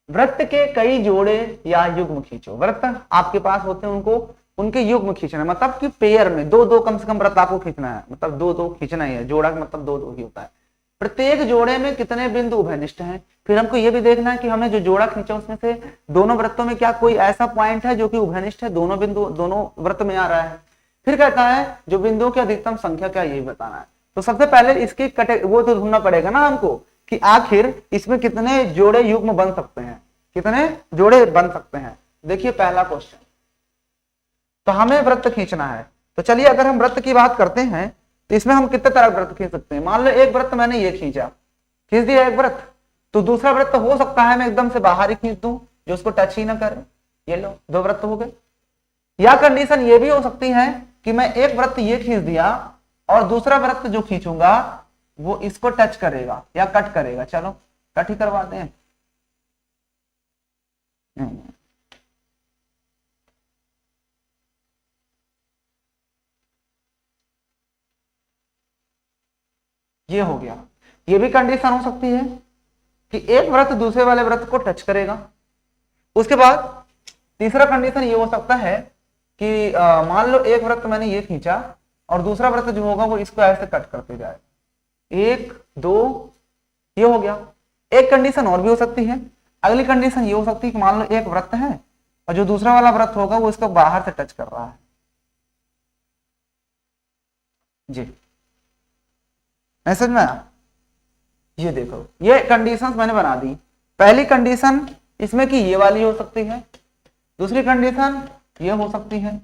वृत्त के कई जोड़े या युग्म खींचो। वृत्त आपके पास होते हैं, उनको उनके युग्म खींचना है, मतलब कि पेयर में दो दो कम से कम वृत्त आपको खींचना है, मतलब दो दो खींचना ही है। जोड़ा का मतलब दो दो ही होता है। प्रत्येक जोड़े में कितने बिंदु उभयनिष्ठ हैं, फिर हमको यह भी देखना है कि हमने जो जोड़ा खींचा उसमें से दोनों वृत्तों में क्या कोई ऐसा पॉइंट है जो कि उभयनिष्ठ है, दोनों बिंदु दोनों वृत्त में आ रहा है। फिर कहता है जो बिंदुओं की अधिकतम संख्या क्या, यही बताना है। तो सबसे पहले इसकी वो तो ढूंढना पड़ेगा ना हमको कि आखिर इसमें कितने जोड़े युग्म बन सकते हैं, कितने जोड़े बन सकते हैं। देखिए पहला क्वेश्चन, तो हमें वृत्त खींचना है। तो चलिए अगर हम वृत्त की बात करते हैं तो इसमें हम कितने तरह वृत्त खींच सकते हैं। मान लो एक वृत्त मैंने ये खींचा, खींच दिया एक वृत्त, तो दूसरा वृत्त हो सकता है मैं एकदम से बाहर ही खींच दूं जो उसको टच ही ना करे। ये लो 2 वृत्त हो गए। या कंडीशन ये भी हो सकती है कि मैं एक वृत्त ये खींच दिया और दूसरा वृत्त जो खींचूंगा वो इसको टच करेगा या कट करेगा। चलो कट ही करवा दें। ये हो गया, ये भी कंडीशन हो सकती है कि एक व्रत दूसरे वाले व्रत को टच करेगा। उसके बाद तीसरा कंडीशन ये हो सकता है कि मान लो एक व्रत मैंने ये खींचा और दूसरा व्रत जो होगा वो इसको ऐसे कट करते जाए, 1 2, ये हो गया। एक कंडीशन और भी हो सकती है, अगली कंडीशन ये हो सकती है कि मान लो एक व्रत है और जो दूसरा वाला व्रत होगा वो इसको बाहर से टच कर रहा है जी, समझ में आया? ये देखो, ये कंडीशंस मैंने बना दी। पहली कंडीशन इसमें कि ये वाली हो सकती है, दूसरी कंडीशन ये हो सकती है,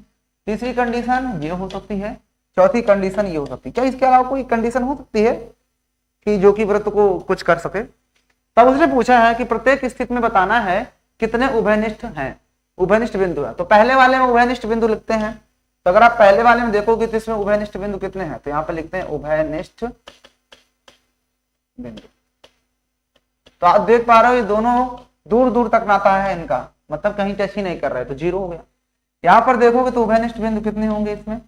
तीसरी कंडीशन ये हो सकती है, चौथी कंडीशन ये हो सकती है। क्या इसके अलावा कोई कंडीशन हो सकती है कि जो कि व्रत को कुछ कर सके? तब उसने पूछा है कि प्रत्येक स्थिति में बताना है कितने उभयनिष्ठ हैं, उभयनिष्ठ बिंदु है। तो पहले वाले में उभयनिष्ठ बिंदु लिखते हैं। तो अगर आप पहले वाले में देखोगे तो इसमें उभयनिष्ठ बिंदु कितने हैं, तो यहाँ पे लिखते हैं उभयनिष्ठ बिंदु। तो आप देख पा रहे हो ये दोनों दूर दूर तक नाता है इनका, मतलब कहीं टच ही नहीं कर रहे, तो 0 हो गया। यहां पर देखोगे तो उभयनिष्ठ बिंदु कितने होंगे इसमें,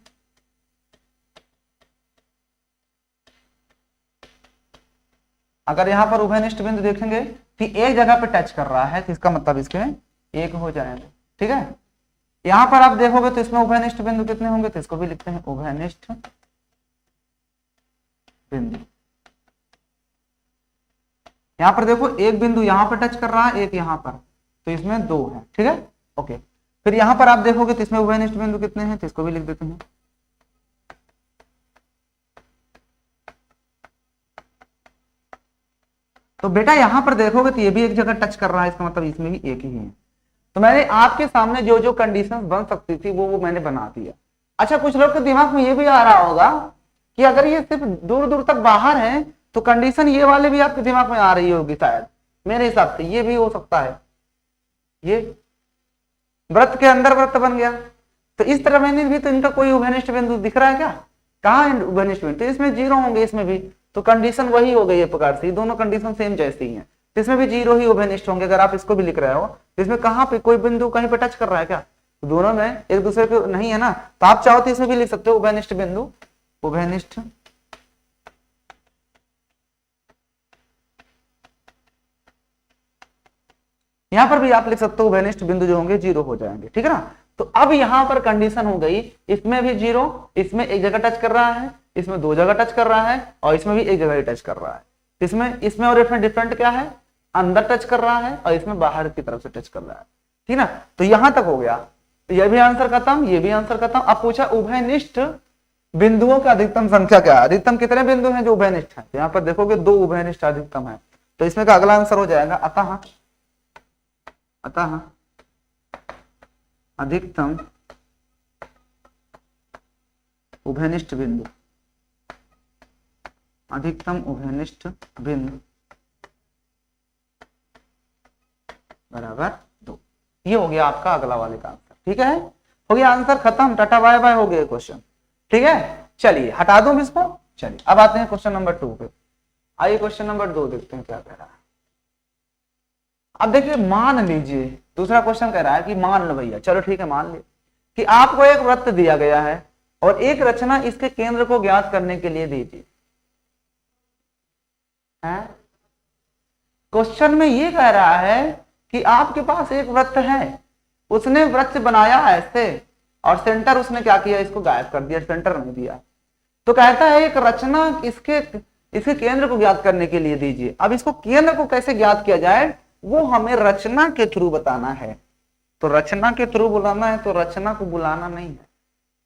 अगर यहां पर उभयनिष्ठ बिंदु देखेंगे कि एक जगह पे टच कर रहा है तो इसका मतलब इसके 1 हो जाएंगे, ठीक है। यहां पर आप देखोगे तो इसमें उभयनिष्ठ बिंदु कितने होंगे, तो इसको भी लिखते हैं उभयनिष्ठ बिंदु। यहां पर देखो एक बिंदु यहां पर टच कर रहा है, एक यहां पर, तो इसमें 2 है, ठीक है, ओके। फिर यहां पर आप देखोगे तो इसमें उभयनिष्ठ बिंदु कितने हैं, तो इसको भी लिख देते हैं। तो बेटा यहां पर देखोगे तो ये भी एक जगह टच कर रहा है, इसका मतलब इसमें भी एक ही है। तो मैंने आपके सामने जो जो कंडीशंस बन सकती थी वो मैंने बना दिया। अच्छा, कुछ लोग के दिमाग में ये भी आ रहा होगा कि अगर ये सिर्फ दूर दूर तक बाहर है तो कंडीशन ये वाले भी आपके दिमाग में आ रही होगी, शायद मेरे हिसाब से ये भी हो सकता है। ये व्रत के अंदर व्रत बन गया, तो इस तरह मैंने भी, तो इनका कोई उभयनिष्ठ बिंदु दिख रहा है क्या? कहाँ है उभयनिष्ठ बिंदु? तो इसमें 0 होंगे, इसमें भी। तो कंडीशन वही हो गई है प्रकार से, दोनों कंडीशन सेम जैसी ही है, तो इसमें भी 0 ही उभयनिष्ठ होंगे। अगर आप इसको भी लिख रहे हो तो इसमें कहाँ पे कोई बिंदु कहीं पे टच कर रहा है क्या? तो दोनों में एक दूसरे पे नहीं है ना, तो आप चाहो तो इसमें भी लिख सकते हो उभयनिष्ठ बिंदु, उभयनिष्ठ यहां पर भी आप लिख सकते हो उभयनिष्ठ बिंदु जो होंगे 0 हो जाएंगे, ठीक है ना। तो अब यहां पर कंडीशन हो गई, इसमें भी 0, इसमें एक जगह टच कर रहा है, इसमें 2 जगह टच कर रहा है और इसमें भी एक जगह ही टच कर रहा है। इसमें और इसमें डिफरेंट क्या है, अंदर टच कर रहा है और इसमें बाहर की तरफ से टच कर रहा है, ठीक ना। तो यहां तक हो गया, तो यह भी आंसर खत्म, ये भी आंसर खत्म। अब पूछा उभयनिष्ठ बिंदुओं का अधिकतम संख्या क्या है, अधिकतम कितने बिंदु हैं जो उभयनिष्ठ है। यहाँ पर देखोगे 2 उभयनिष्ठ अधिकतम है, तो इसमें का अगला आंसर हो जाएगा अतः अधिकतम उभयनिष्ठ बिंदु, अधिकतम उभयनिष्ठ बिंदु बराबर 2। ये हो गया आपका अगला वाले का आंसर, ठीक है, हो गया आंसर खत्म, टाटा बाय बाय, हो गया क्वेश्चन, ठीक है। चलिए हटा दूं इसको। चलिए अब आते हैं क्वेश्चन नंबर 2 पे। आइए क्वेश्चन नंबर 2 देखते हैं क्या कह रहा है। अब देखिए, मान लीजिए दूसरा क्वेश्चन कह रहा है कि मान लो भैया, चलो ठीक है मान लिया कि आपको एक वृत्त दिया गया है और एक रचना इसके केंद्र को ज्ञात करने के लिए दीजिए। क्वेश्चन में ये कह रहा है कि आपके पास एक वृत्त है, उसने वृत्त बनाया ऐसे और सेंटर उसने क्या किया, इसको गायब कर दिया, सेंटर नहीं दिया। तो कहता है एक रचना इसके केंद्र को ज्ञात करने के लिए दीजिए। अब इसको केंद्र को कैसे ज्ञात किया जाए वो हमें रचना के थ्रू बताना है। तो रचना के थ्रू बुलाना है, तो रचना को बुलाना नहीं है,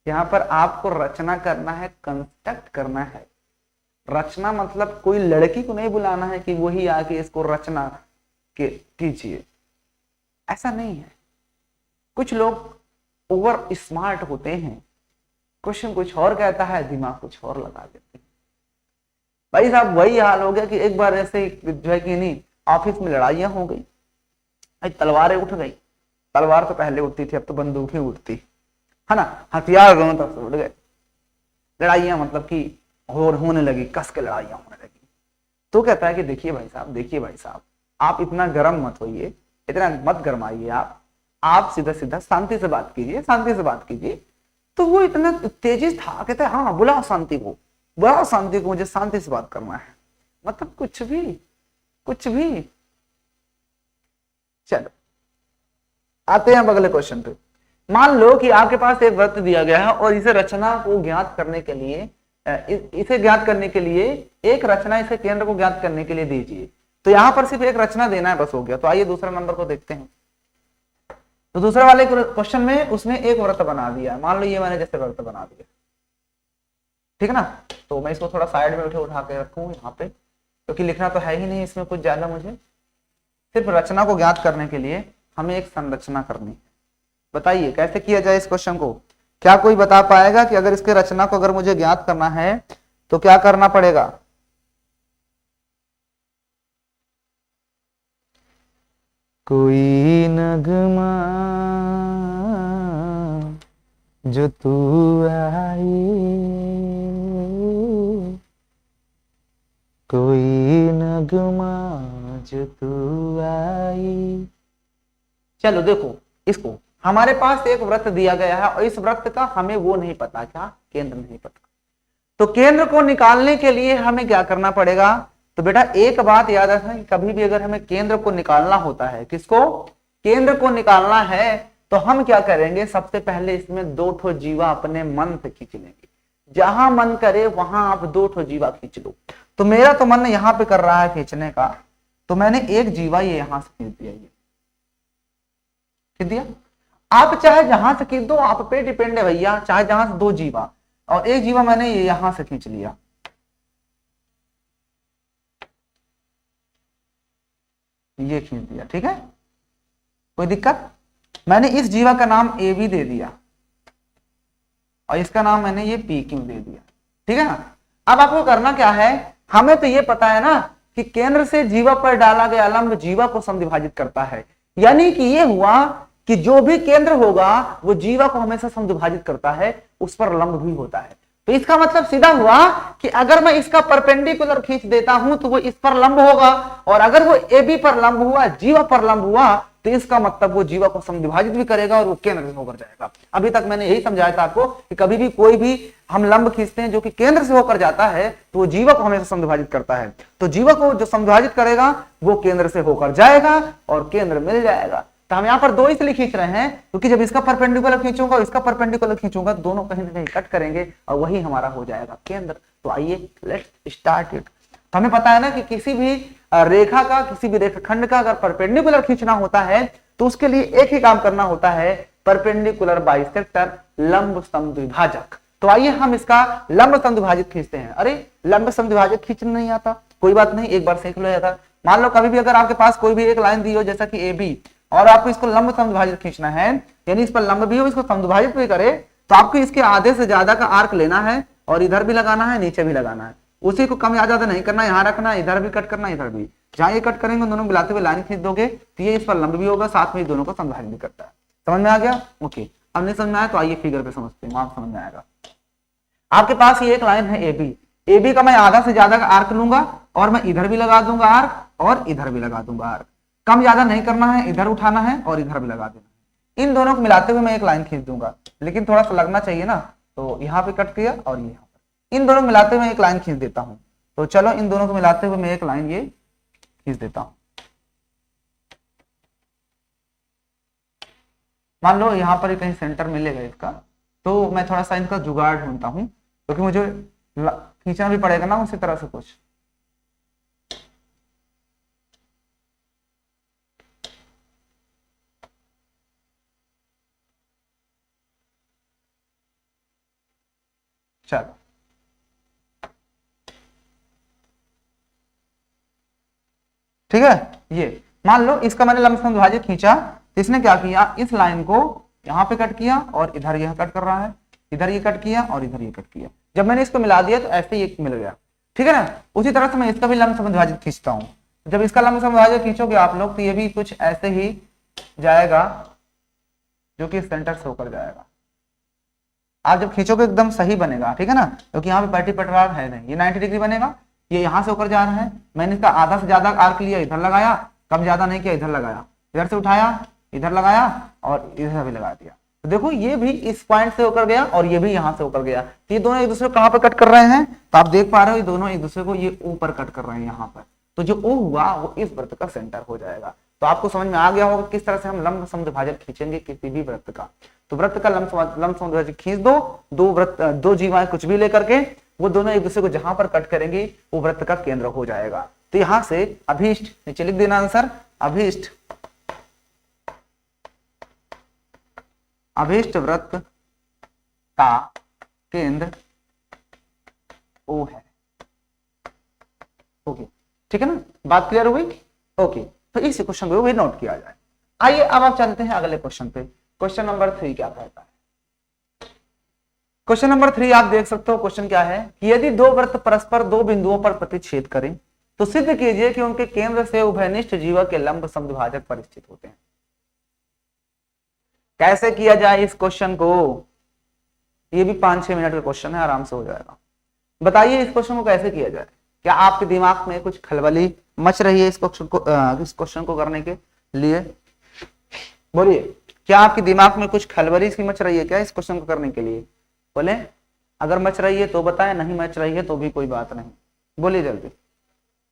यहाँ पर आपको रचना करना है, कंस्ट्रक्ट करना है। रचना मतलब कोई लड़की को नहीं बुलाना है कि वही आके इसको रचना के कीजिए, ऐसा नहीं है। कुछ लोग ओवर स्मार्ट होते हैं, क्वेश्चन कुछ और कहता है, दिमाग कुछ और लगा देते हैं। भाई साहब वही हाल हो गया कि एक बार ऐसे जो है कि नहीं, ऑफिस में लड़ाइयां हो गई, तलवारें उठ गई। तलवार तो पहले उठती थी, अब तो बंदूकें उठती है ना, हथियार दोनों तरफ से उठ गए, लड़ाइयां मतलब कि होने लगी, कस के लड़ाइयां होने लगी। तो कहता है कि देखिए भाई साहब आप इतना गर्म मत होइए, इतना मत गरमाइए, आप सीधा सीधा शांति से बात कीजिए। तो वो इतना तेजी था, कहता है हाँ बुलाओ शांति को, मुझे शांति से बात करना है। मतलब कुछ भी चलो आते हैं अब अगले क्वेश्चन पे। मान लो कि आपके पास एक वृत्त दिया गया है और इसे रचना को ज्ञात करने के लिए इसे ज्ञात करने के लिए एक रचना इसे केंद्र को ज्ञात करने के लिए दीजिए। तो यहां पर सिर्फ एक रचना देना है, बस हो गया। तो आइए दूसरा नंबर को देखते हैं। तो दूसरे वाले क्वेश्चन में उसने एक वृत्त बना दिया। मान लो ये मैंने जैसे वृत्त बना दिया, ठीक है ना। तो मैं इसको थोड़ा साइड में उठा के रखूं यहाँ पे, क्योंकि लिखना तो है ही नहीं इसमें कुछ ज्यादा। मुझे सिर्फ रचना को ज्ञात करने के लिए हमें एक संरचना करनी है। बताइए कैसे किया जाए इस क्वेश्चन को। क्या कोई बता पाएगा कि अगर इसके रचना को अगर मुझे ज्ञात करना है तो क्या करना पड़ेगा? कोई नगमा जो तू आई, कोई नगमा जो तू आई। चलो देखो इसको, हमारे पास एक वृत्त दिया गया है और इस वृत्त का हमें वो नहीं पता, क्या केंद्र नहीं पता। तो केंद्र को निकालने के लिए हमें क्या करना पड़ेगा? तो बेटा एक बात याद रखना कि कभी भी अगर हमें केंद्र को निकालना होता है, किसको? केंद्र को निकालना है, तो हम क्या करेंगे? सबसे पहले इसमें दो ठो जीवा अपने मन से खींच लेंगे। जहां मन करे वहां आप दो ठो जीवा खींच लो। तो मेरा तो मन यहां पे कर रहा है खींचने का, तो मैंने एक जीवा ये यहां से खींच दिया, ये खींच दिया। आप चाहे जहां से खींच दो, आप पे डिपेंड है भैया। चाहे जहां से दो जीवा, और एक जीवा मैंने ये यहां से खींच लिया, ये खींच दिया, ठीक है, कोई दिक्कत? मैंने इस जीवा का नाम ए बी दे दिया और इसका नाम मैंने ये पी क्यू दे दिया, ठीक है ना। अब आपको करना क्या है? हमें तो ये पता है ना कि केंद्र से जीवा पर डाला गया लंब जीवा को समद्विभाजित करता है। यानी कि ये हुआ कि जो भी केंद्र होगा वो जीवा को हमेशा समद्विभाजित करता है, उस पर लंब भी होता है। तो इसका मतलब सीधा हुआ कि अगर मैं इसका परपेंडिकुलर खींच देता हूं तो वो इस पर लंब होगा, और अगर वो ए बी पर लंब हुआ, जीवा पर लंब हुआ, तो इसका मतलब वो जीवा को समद्विभाजित भी करेगा और वो केंद्र से होकर जाएगा। अभी तक मैंने यही समझाया था आपको कि कभी भी कोई भी हम लंब खींचते हैं जो कि केंद्र से होकर जाता है, तो वो जीवा को हमेशा समद्विभाजित करता है। तो जीवा को जो समद्विभाजित करेगा वो केंद्र से होकर जाएगा और केंद्र मिल जाएगा। तो हम यहाँ पर दो इसलिए खींच रहे हैं क्योंकि जब इसका परपेंडिकुलर खींचूंगा और इसका परपेंडिकुलर खींचूंगा, दोनों कहीं ना कहीं कट करेंगे और वही हमारा हो जाएगा केंद्र। तो आइए लेट्स स्टार्ट इट। तो हमें पता है ना कि किसी भी रेखा का, किसी भी रेखाखंड का अगर परपेंडिकुलर खींचना होता है तो उसके लिए एक ही काम करना होता है, परपेंडिकुलर बाइसेक्टर, लंब समद्विभाजक। तो आइए हम इसका लंब समद्विभाजक खींचते हैं। अरे लंब समद्विभाजक खींचना नहीं आता, कोई बात नहीं, एक बार सीख लो जाता। मान लो कभी भी अगर आपके पास कोई भी एक लाइन दी हो जैसा कि ए बी, और आपको इसको लंब समद्विभाजित खींचना है, यानी इस पर लंब भी हो, इसको समद्विभाजित भी करे, तो आपको इसके आधे से ज्यादा का आर्क लेना है और इधर भी लगाना है, नीचे भी लगाना है। उसी को कम या ज्यादा नहीं करना, यहाँ रखना, इधर भी कट करना, इधर भी। जहां ये कट करेंगे दोनों मिलाते हुए लाइन खींच दोगे तो ये इस पर लंब भी होगा, साथ में दोनों को समद्विभाजित भी करता है। समझ में आ गया? ओके। अब नहीं समझ में आया तो आइए फिगर पे समझते हैं, वहां समझ में आएगा। आपके पास ये एक लाइन है ए बी, ए बी का मैं आधा से ज्यादा का आर्क लूंगा और मैं इधर भी लगा दूंगा आर्क और इधर भी लगा दूंगा आर्क। कम ज्यादा नहीं करना है, इधर उठाना है और इधर भी लगा देना है। इन दोनों को मिलाते हुए मैं एक लाइन खींच दूंगा, लेकिन थोड़ा सा लगना चाहिए ना, तो यहाँ पे कट किया और यहाँ पर। इन दोनों को मिलाते हुए एक लाइन खींच देता हूँ। तो चलो इन दोनों को मिलाते हुए मैं एक लाइन ये खींच देता हूँ। मान लो यहाँ पर कहीं सेंटर मिलेगा इसका, तो मैं थोड़ा सा इनका जुगाड़ ढूंढता हूँ, क्योंकि मुझे खींचना भी पड़ेगा ना उसी तरह से कुछ। चलो ठीक है, ये मान लो इसका मैंने लंब समद्विभाजक खींचा, तो इसने क्या किया, इस लाइन को यहाँ पे कट किया और इधर यह कट कर रहा है, इधर ये कट किया और इधर ये कट किया। जब मैंने इसको मिला दिया तो ऐसे ही मिल गया, ठीक है ना। उसी तरह से मैं इसका भी लंब समद्विभाजक खींचता हूँ। जब इसका लंब समद्विभाजक खींचोगे आप लोग तो ये भी कुछ ऐसे ही जाएगा, जो कि सेंटर से होकर जाएगा। आप जब खींचोगे एकदम सही बनेगा, ठीक है ना, क्योंकि यहाँ पे पैटी पटरार है नहीं, ये 90 डिग्री बनेगा। ये यहाँ से होकर जा रहा है, मैंने इसका आधा से ज्यादा आर्क लिया, इधर लगाया, कम ज्यादा नहीं किया, इधर लगाया, इधर से उठाया, इधर लगाया और इधर भी लगा दिया। तो देखो ये भी इस पॉइंट से होकर गया और ये भी यहाँ से होकर गया। तो ये दोनों एक दूसरे को कहाँ पर कट कर रहे हैं, तो आप देख पा रहे हो ये दोनों एक दूसरे को ये ऊपर कट कर रहे हैं यहाँ पर। तो जो ओ हुआ वो इस वृत्त का सेंटर हो जाएगा। तो आपको समझ में आ गया होगा किस तरह से हम लंब समद्विभाजक खींचेंगे किसी भी वृत्त का। तो वृत्त का लंब समद्विभाजक खींच दो, दो जीवाएं कुछ भी लेकर के, वो दोनों एक दूसरे को जहां पर कट करेंगे वो वृत्त का केंद्र हो जाएगा। तो यहां से अभीष्ट, नीचे लिख देना आंसर, अभीष्ट वृत्त का केंद्र O है। ओके, ठीक है ना, बात क्लियर हुई। ओके, तो इस क्वेश्चन को भी नोट किया जाए। आइए अब आप चलते हैं अगले क्वेश्चन पे। क्वेश्चन नंबर 3 क्या कहता है? क्वेश्चन नंबर 3 आप देख सकते हो, क्वेश्चन क्या है कि यदि दो वृत्त परस्पर दो बिंदुओं पर प्रतिच्छेद करें तो सिद्ध कीजिए कि उनके केंद्र से उभयनिष्ठ जीवा के लंब समद्विभाजक पर स्थित होते हैं। कैसे किया जाए इस क्वेश्चन को? ये भी 5-6 मिनट का क्वेश्चन है, आराम से हो जाएगा। बताइए इस क्वेश्चन को कैसे किया जाए। क्या आपके दिमाग में कुछ खलबली मच रही है इस क्वेश्चन को करने के लिए? बोलिए, क्या आपके दिमाग में कुछ खलबली सी मच रही है क्या इस क्वेश्चन को करने के लिए? बोले, अगर मच रही है तो बताएं, नहीं मच रही है तो भी कोई बात नहीं। बोलिए जल्दी।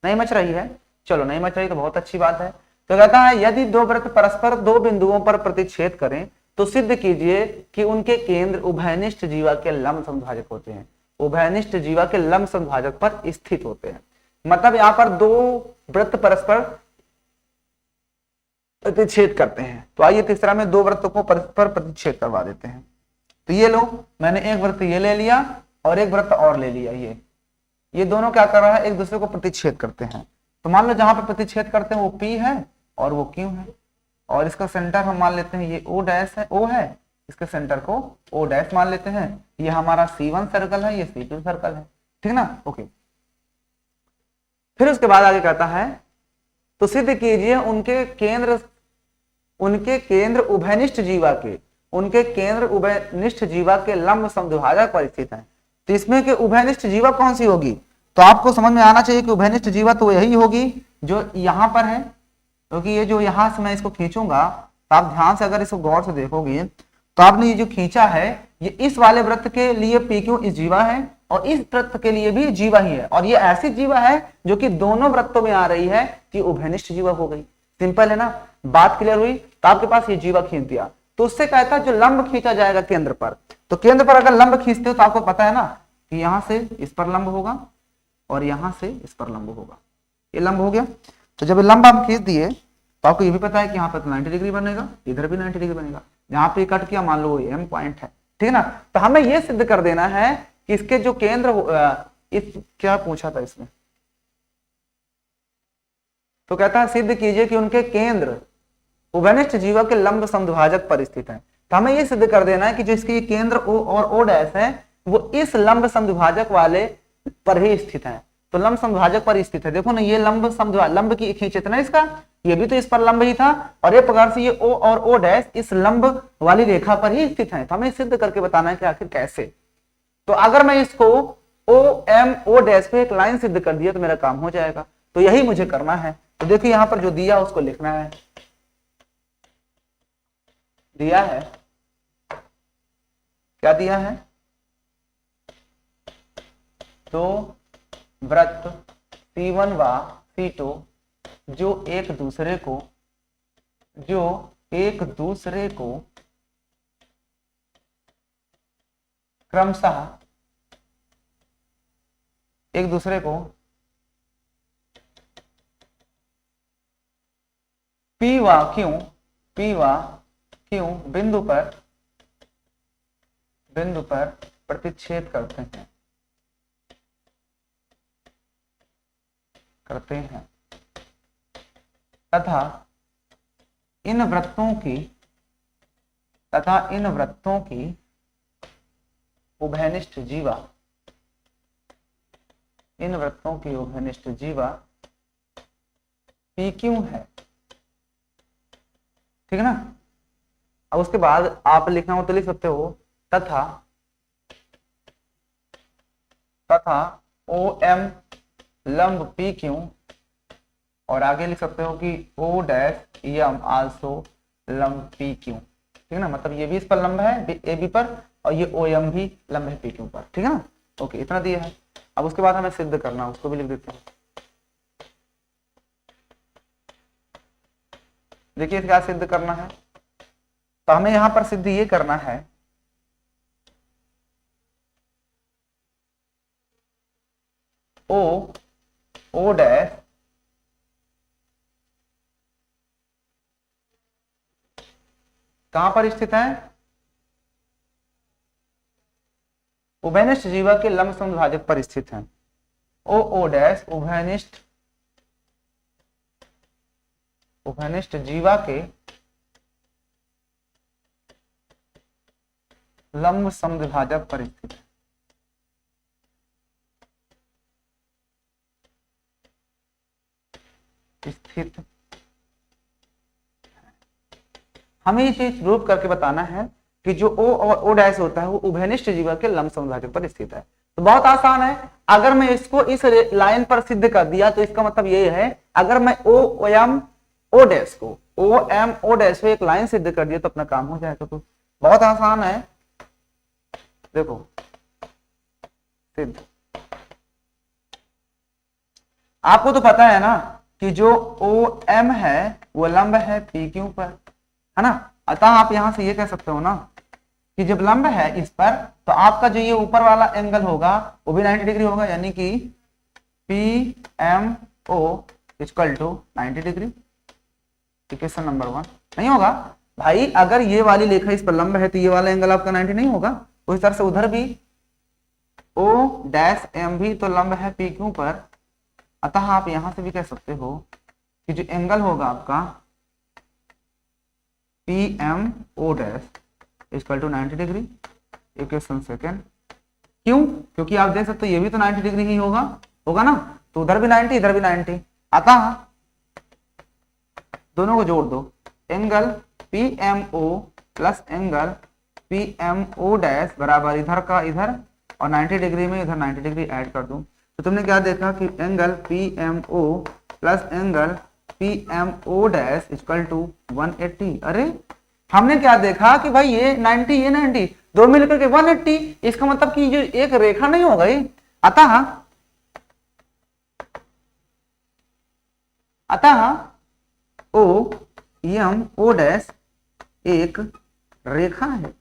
नहीं मच रही है, चलो नहीं मच रही तो बहुत अच्छी बात है। तो कहता है यदि दो वृत्त परस्पर दो बिंदुओं पर प्रतिच्छेद करें तो सिद्ध कीजिए कि उनके केंद्र उभयनिष्ठ जीवा के लंब समद्विभाजक होते हैं। उभयनिष्ठ जीवा के लंब समद्विभाजक पर स्थित होते हैं, मतलब यहाँ पर दो वृत्त परस्पर प्रतिच्छेद करते हैं। तो आइए तीसरा में दो वृत्तों को परस्पर प्रतिच्छेद करवा देते हैं। तो ये लो, मैंने एक वृत्त ये ले लिया और एक वृत्त और ले लिया। ये दोनों क्या कर रहा है, एक दूसरे को प्रतिच्छेद करते हैं। तो मान लो जहां पर प्रतिच्छेद करते हैं वो P है और वो Q है, और इसका सेंटर हम मान लेते हैं ये O डैश है, O है, इसके सेंटर को O डैश मान लेते हैं। ये हमारा C1 सर्कल है, ये C2 सर्कल है, ठीक ना। ओके, फिर उसके बाद आगे कहता है तो सिद्ध कीजिए उनके केंद्र उभयनिष्ठ जीवा के, उनके केंद्र उभयनिष्ठ जीवा के लंब समद्विभाजक पर स्थित है। तो इसमें के उभयनिष्ठ जीवा कौन सी होगी? तो आपको समझ में आना चाहिए कि उभयनिष्ठ जीवा तो यही होगी जो यहां पर है, क्योंकि ये जो यहां से मैं इसको खींचूंगा तो आप ध्यान से अगर इसको गौर से देखोगे तो आपने ये जो खींचा है ये इस वाले वृत्त के लिए PQ इस जीवा है और इस वृत्त के लिए भी जीवा ही है, और ये ऐसी जीवा है जो कि दोनों वृत्तों में आ रही है कि उभयनिष्ठ जीवा हो गई। सिंपल है ना, बात क्लियर हुई। तो आपके पास ये जीवा खींच दिया, तो उससे कहता है जो लंब खींचा जाएगा केंद्र पर, तो केंद्र पर अगर लंब खींचते हो तो आपको पता है ना कि यहां से इस पर लंब होगा और यहां से इस पर लंब होगा। ये लंब हो गया। तो जब लंब हम खींच दिए तो आपको ये भी पता है कि यहाँ पर 90 डिग्री बनेगा, इधर भी 90 डिग्री बनेगा। यहाँ पे कट किया, मान लो M पॉइंट है, ठीक है ना। तो हमें ये सिद्ध कर देना है कि इसके जो केंद्र क्या पूछा था इसमें, तो कहता है सिद्ध कीजिए कि उनके केंद्र उभयनिष्ठ जीवा के लंब समद्विभाजक पर स्थित है। तो हमें ये सिद्ध कर देना है कि जो इसके केंद्र O और O डैश है वो इस लंब समद्विभाजक वाले पर ही स्थित है। तो लंब समद्विभाजक पर स्थित है, देखो ना, ये लंब की खींचे थे ना इसका, ये भी तो इस पर लंब ही था, और एक प्रकार से ये O और O डैश इस लंब वाली रेखा पर ही स्थित है। तो हमें सिद्ध करके बताना है कि आखिर कैसे। तो अगर मैं इसको OM O डैश पे एक लाइन सिद्ध कर दिया तो मेरा काम हो जाएगा। तो यही मुझे करना है। तो देखिए यहां पर जो दिया उसको लिखना है, दिया है, क्या दिया है, तो वृत्त C1 व C2 जो एक दूसरे को क्रमशः एक दूसरे को P व Q बिंदु पर प्रतिच्छेद करते हैं तथा इन वृत्तों की उभयनिष्ठ जीवा PQ है, ठीक है ना। अब उसके बाद आप लिखना हो तो लिख सकते हो तथा OM लंब PQ, और आगे लिख सकते हो कि O डैश M आल्सो लंब PQ, ठीक है ना। मतलब ये भी इस पर लंब है AB पर और ये OM भी लंब है PQ पर, ठीक है ना। ओके, इतना दिया है। अब उसके बाद हमें सिद्ध करना, उसको भी लिख देते हैं। देखिए क्या सिद्ध करना है, तो हमें यहां पर सिद्ध ये करना है ओ डैश कहां पर स्थित है, उभयनिष्ठ जीवा के लंब समद्विभाजक पर स्थित है। ओ डैश उभयनिष्ठ जीवा के लंब समद्विभाजक पर स्थित है। हमें ये चीज प्रूव करके बताना है कि जो ओ और ओ डैश होता है वो उभयनिष्ठ जीवा के लंब समद्विभाजक पर स्थित है। तो बहुत आसान है, अगर मैं इसको इस लाइन पर सिद्ध कर दिया तो इसका मतलब ये है, अगर मैं ओ एम ओ डैश को एक लाइन सिद्ध कर दिया तो अपना काम हो जाएगा। तो बहुत आसान है, देखो सिद्ध। आपको तो पता है ना कि जो ओ एम है वो लंब है पी क्यू पर, है ना। अतः आप यहां से ये कह सकते हो ना कि जब लंब है इस पर तो आपका जो ये ऊपर वाला एंगल होगा वो भी 90 डिग्री होगा, यानी कि P M O equal to 90 degree. Equation number 1 नहीं होगा भाई, अगर ये वाली रेखा इस पर लंब है तो ये वाला एंगल आपका 90 नहीं होगा। उस तरह से उधर भी ओ डैश एम भी तो लंब है पी क्यू पर, अतः आप यहां से भी कह सकते हो कि जो एंगल होगा आपका P M O dash equal to 90 degree. Equation second, क्यों? क्योंकि आप देख सकते हो ये भी तो 90 डिग्री ही होगा ना, तो उधर भी 90 इधर भी 90, अतः दोनों को जोड़ दो, angle P M O plus angle P M O dash बराबर इधर का इधर और 90 डिग्री में इधर 90 डिग्री ऐड कर दूं, तो तुमने क्या देखा कि angle P M O plus angle P M O dash equal to 180। अरे हमने क्या देखा कि भाई ये 90 ये 90 दो मिलकर के 180, इसका मतलब कि जो एक रेखा नहीं हो गई। अतः ओ एम ओ डैश एक रेखा है,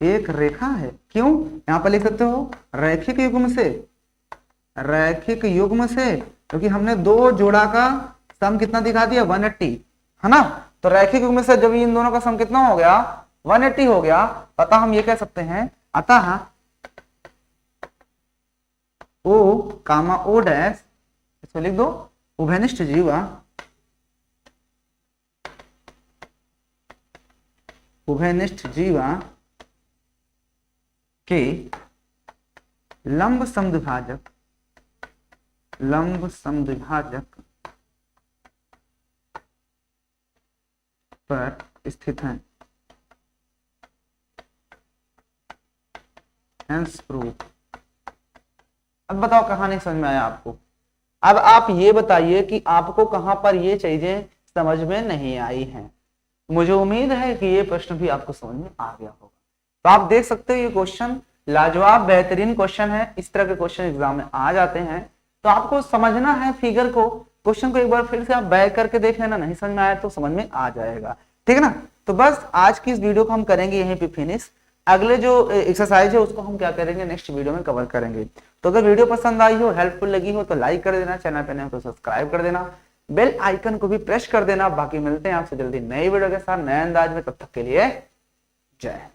एक रेखा है। क्यों? यहां पर लिख सकते हो रैखिक युग्म से, क्योंकि हमने दो जोड़ा का सम कितना दिखा दिया 180, है ना। तो रैखिक युग्म से जब इन दोनों का सम कितना हो गया 180 हो गया, अतः हम ये कह सकते हैं अतः ओ कामा ओ डैश, इसको लिख दो, उभयनिष्ठ जीवा के लंब समद्विभाजक पर स्थित है। Hence proof. अब बताओ कहानी समझ में आया आपको? अब आप ये बताइए कि आपको कहां पर ये चीजें समझ में नहीं आई हैं। मुझे उम्मीद है कि ये प्रश्न भी आपको समझ में आ गया होगा। तो आप देख सकते हो ये क्वेश्चन लाजवाब बेहतरीन क्वेश्चन है, इस तरह के क्वेश्चन एग्जाम में आ जाते हैं। तो आपको समझना है फिगर को, क्वेश्चन को एक बार फिर से आप बैक करके देख लेना, नहीं समझ में आया तो समझ में आ जाएगा, ठीक है ना। तो बस आज की इस वीडियो को हम करेंगे यहीं पे फिनिश। अगले जो एक्सरसाइज है उसको हम क्या करेंगे नेक्स्ट वीडियो में कवर करेंगे। तो अगर वीडियो पसंद आई हो, हेल्पफुल लगी हो तो लाइक कर देना, चैनल पे नए हो तो सब्सक्राइब कर देना, बेल आइकन को भी प्रेस कर देना। बाकी मिलते हैं आपसे जल्दी नई वीडियो के साथ नए अंदाज में, तब तक के लिए जय हिंद।